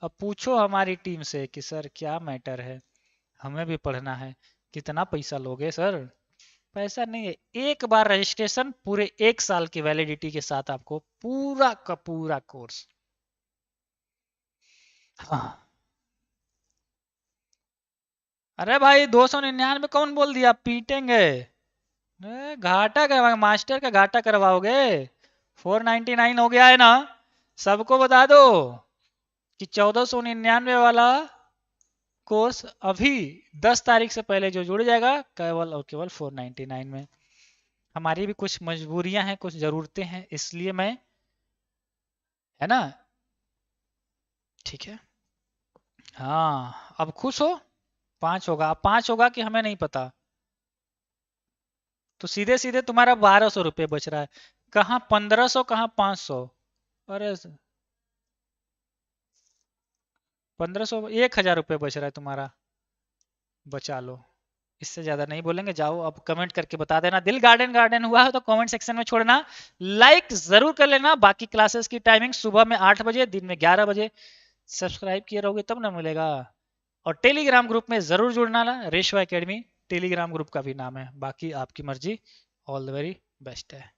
और पूछो हमारी टीम से कि सर क्या मैटर है, हमें भी पढ़ना है, कितना पैसा लोगे सर। पैसा नहीं है, एक बार रजिस्ट्रेशन, पूरे 1 साल की वैलिडिटी के साथ आपको पूरा का पूरा कोर्स। हाँ। अरे भाई 299 कौन बोल दिया, पीटेंगे। घाटा करवा, मास्टर का घाटा करवाओगे। 499 हो गया है ना, सबको बता दो कि 1499 वाला कोर्स अभी 10 तारीख से पहले जो जुड़ जाएगा केवल और केवल 499 में। हमारी भी कुछ मजबूरियां हैं, कुछ जरूरतें हैं, इसलिए मैं, है ना, ठीक है। हाँ अब खुश हो, 5 होगा, अब 5 होगा कि हमें नहीं पता। तो सीधे सीधे तुम्हारा 1200 रुपये बच रहा है, कहाँ 1500 कहाँ 500। अरे 1500, 1000 रुपये बच रहा है तुम्हारा, बचा लो। इससे ज्यादा नहीं बोलेंगे, जाओ अब कमेंट करके बता देना दिल गार्डन गार्डन हुआ है तो कमेंट सेक्शन में छोड़ना, लाइक जरूर कर लेना। बाकी क्लासेस की टाइमिंग सुबह में 8 बजे, दिन में 11 बजे। सब्सक्राइब किए रहोगे तब ना मिलेगा। और टेलीग्राम ग्रुप में जरूर जुड़ना ना, रेशवा एकेडमी टेलीग्राम ग्रुप का भी नाम है। बाकी आपकी मर्जी, ऑल द वेरी बेस्ट है।